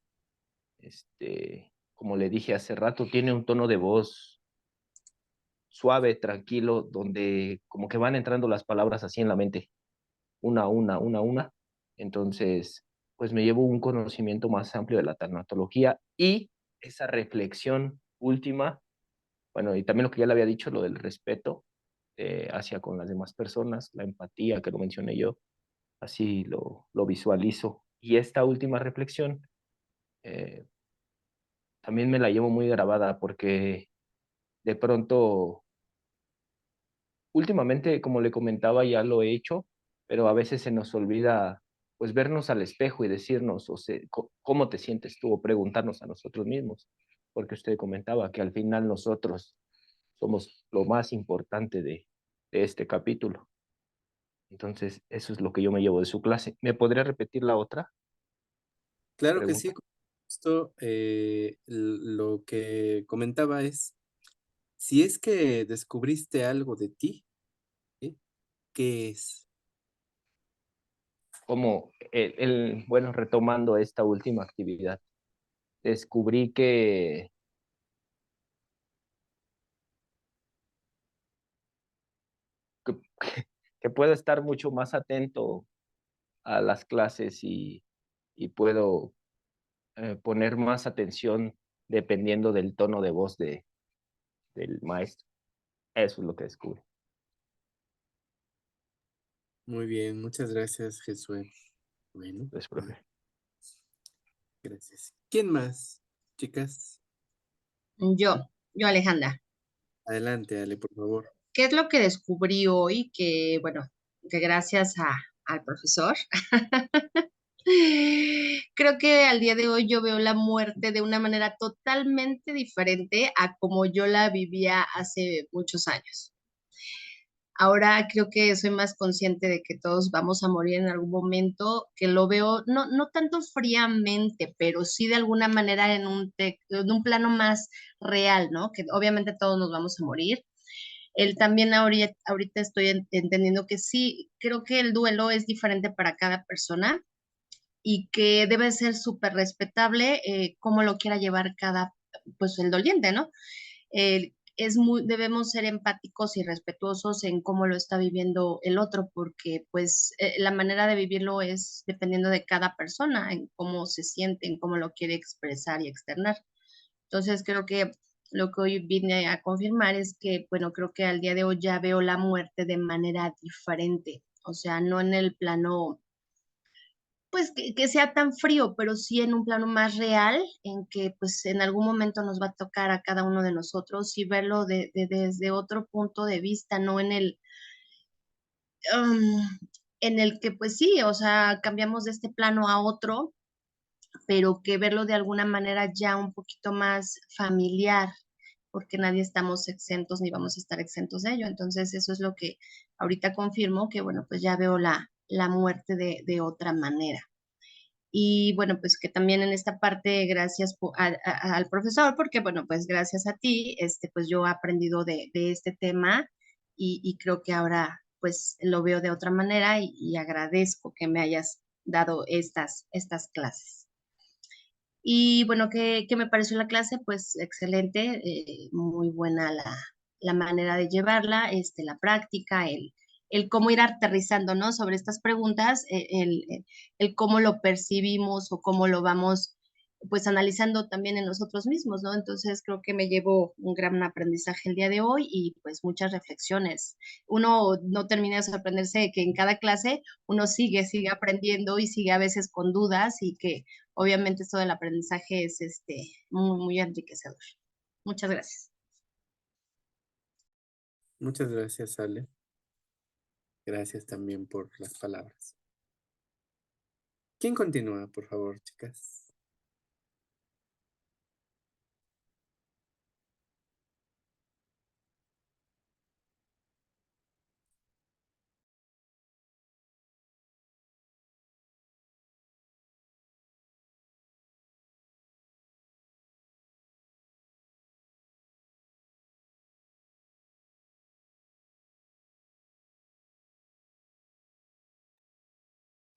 Speaker 3: Como le dije hace rato, tiene un tono de voz suave, tranquilo, donde como que van entrando las palabras así en la mente, una a una, una a una. Entonces, pues me llevo un conocimiento más amplio de la tanatología y esa reflexión última, bueno, y también lo que ya le había dicho, lo del respeto hacia con las demás personas, la empatía que lo mencioné yo, así lo visualizo. Y esta última reflexión eh, también me la llevo muy grabada porque de pronto, últimamente, como le comentaba, ya lo he hecho, pero a veces se nos olvida pues vernos al espejo y decirnos cómo te sientes tú o preguntarnos a nosotros mismos, porque usted comentaba que al final nosotros somos lo más importante de este capítulo. Entonces, eso es lo que yo me llevo de su clase. ¿Me podría repetir la otra
Speaker 4: Claro que sí,
Speaker 3: pregunta?
Speaker 4: con gusto. Lo que comentaba es, si es que descubriste algo de ti, ¿sí? ¿Qué es?
Speaker 3: Como bueno, retomando esta última actividad, descubrí que, que puedo estar mucho más atento a las clases y puedo poner más atención dependiendo del tono de voz del maestro. Eso es lo que descubrí.
Speaker 4: Muy bien, muchas gracias, Jesús. Bueno,
Speaker 3: Pues, profe.
Speaker 4: gracias. ¿Quién más, chicas?
Speaker 2: Yo, Alejandra.
Speaker 4: Adelante, Ale, por favor.
Speaker 2: ¿Qué es lo que descubrí hoy? Que, bueno, que gracias al profesor, creo que al día de hoy yo veo la muerte de una manera totalmente diferente a como yo la vivía hace muchos años. Ahora creo que soy más consciente de que todos vamos a morir en algún momento, que lo veo no tanto fríamente, pero sí de alguna manera en un plano más real, ¿no? Que obviamente todos nos vamos a morir. Él también ahorita estoy entendiendo que sí, creo que el duelo es diferente para cada persona y que debe ser súper respetable cómo lo quiera llevar pues el doliente, ¿no? Debemos ser empáticos y respetuosos en cómo lo está viviendo el otro, porque pues la manera de vivirlo es dependiendo de cada persona, en cómo se siente, en cómo lo quiere expresar y externar. Entonces creo que lo que hoy vine a confirmar es que, bueno, creo que al día de hoy ya veo la muerte de manera diferente, o sea, no en el plano pues que sea tan frío, pero sí en un plano más real, en que pues en algún momento nos va a tocar a cada uno de nosotros y verlo desde otro punto de vista, no um, en el que pues sí, o sea, cambiamos de este plano a otro, pero que verlo de alguna manera ya un poquito más familiar, porque nadie estamos exentos ni vamos a estar exentos de ello. Entonces eso es lo que ahorita confirmo, que bueno, pues ya veo la muerte de otra manera. Y bueno, pues que también en esta parte, gracias al profesor, porque bueno, pues gracias a ti, pues yo he aprendido de este tema y creo que ahora pues lo veo de otra manera y agradezco que me hayas dado estas clases. Y bueno, ¿qué me pareció la clase? Pues excelente, muy buena la manera de llevarla, la práctica, el cómo ir aterrizando, ¿no? Sobre estas preguntas, el cómo lo percibimos o cómo lo vamos, pues, analizando también en nosotros mismos, ¿no? Entonces, creo que me llevo un gran aprendizaje el día de hoy y, pues, muchas reflexiones. Uno no termina de sorprenderse de que en cada clase uno sigue aprendiendo y sigue a veces con dudas y que obviamente todo el aprendizaje es muy, muy enriquecedor. Muchas gracias.
Speaker 4: Muchas gracias, Ale. Gracias también por las palabras. ¿Quién continúa, por favor, chicas?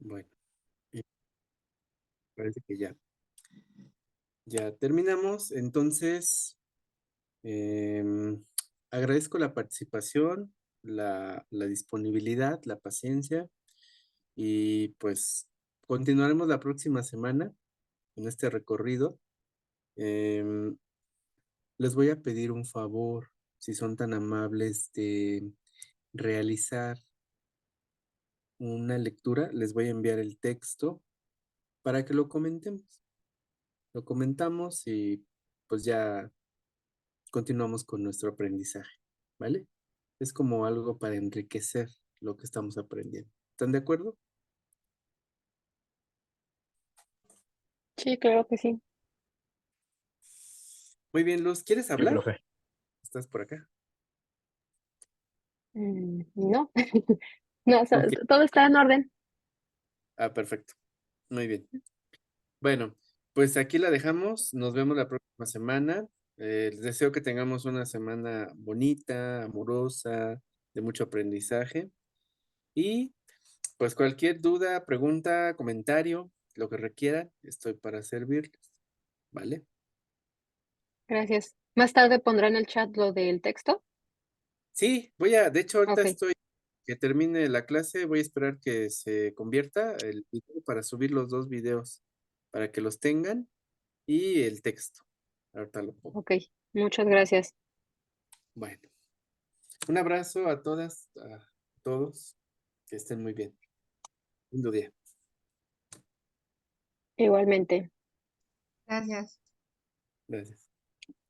Speaker 4: Bueno, eh, parece que ya terminamos. Entonces, em, agradezco la participación, la disponibilidad, la paciencia y pues continuaremos la próxima semana en este recorrido. Em, Les voy a pedir un favor, si son tan amables de realizar una lectura, les voy a enviar el texto para que lo comentemos. Lo comentamos y pues ya continuamos con nuestro aprendizaje, ¿vale? Es como algo para enriquecer lo que estamos aprendiendo. ¿Están de acuerdo?
Speaker 5: Sí, claro que sí.
Speaker 4: Muy bien, Luz, ¿quieres
Speaker 3: Sí,
Speaker 4: hablar?
Speaker 3: profe.
Speaker 4: ¿Estás por acá?
Speaker 5: No, no,
Speaker 4: Ok.
Speaker 5: todo está en orden.
Speaker 4: Ah, perfecto. Muy bien. Bueno, pues aquí la dejamos. Nos vemos la próxima semana. Les deseo que tengamos una semana bonita, amorosa, de mucho aprendizaje. Y pues cualquier duda, pregunta, comentario, lo que requieran, estoy para servirles. ¿Vale?
Speaker 5: Gracias. Más tarde pondré en el chat lo del texto.
Speaker 4: Sí, de hecho, ahorita
Speaker 5: Ok,
Speaker 4: estoy, que termine la clase, voy a esperar que se convierta el video para subir los 2 videos, para que los tengan y el texto. Ahorita lo pongo.
Speaker 5: ok. Muchas gracias.
Speaker 4: Bueno, un abrazo a todas, a todos, que estén muy bien. Lindo día.
Speaker 5: Igualmente.
Speaker 2: Gracias.
Speaker 4: Gracias.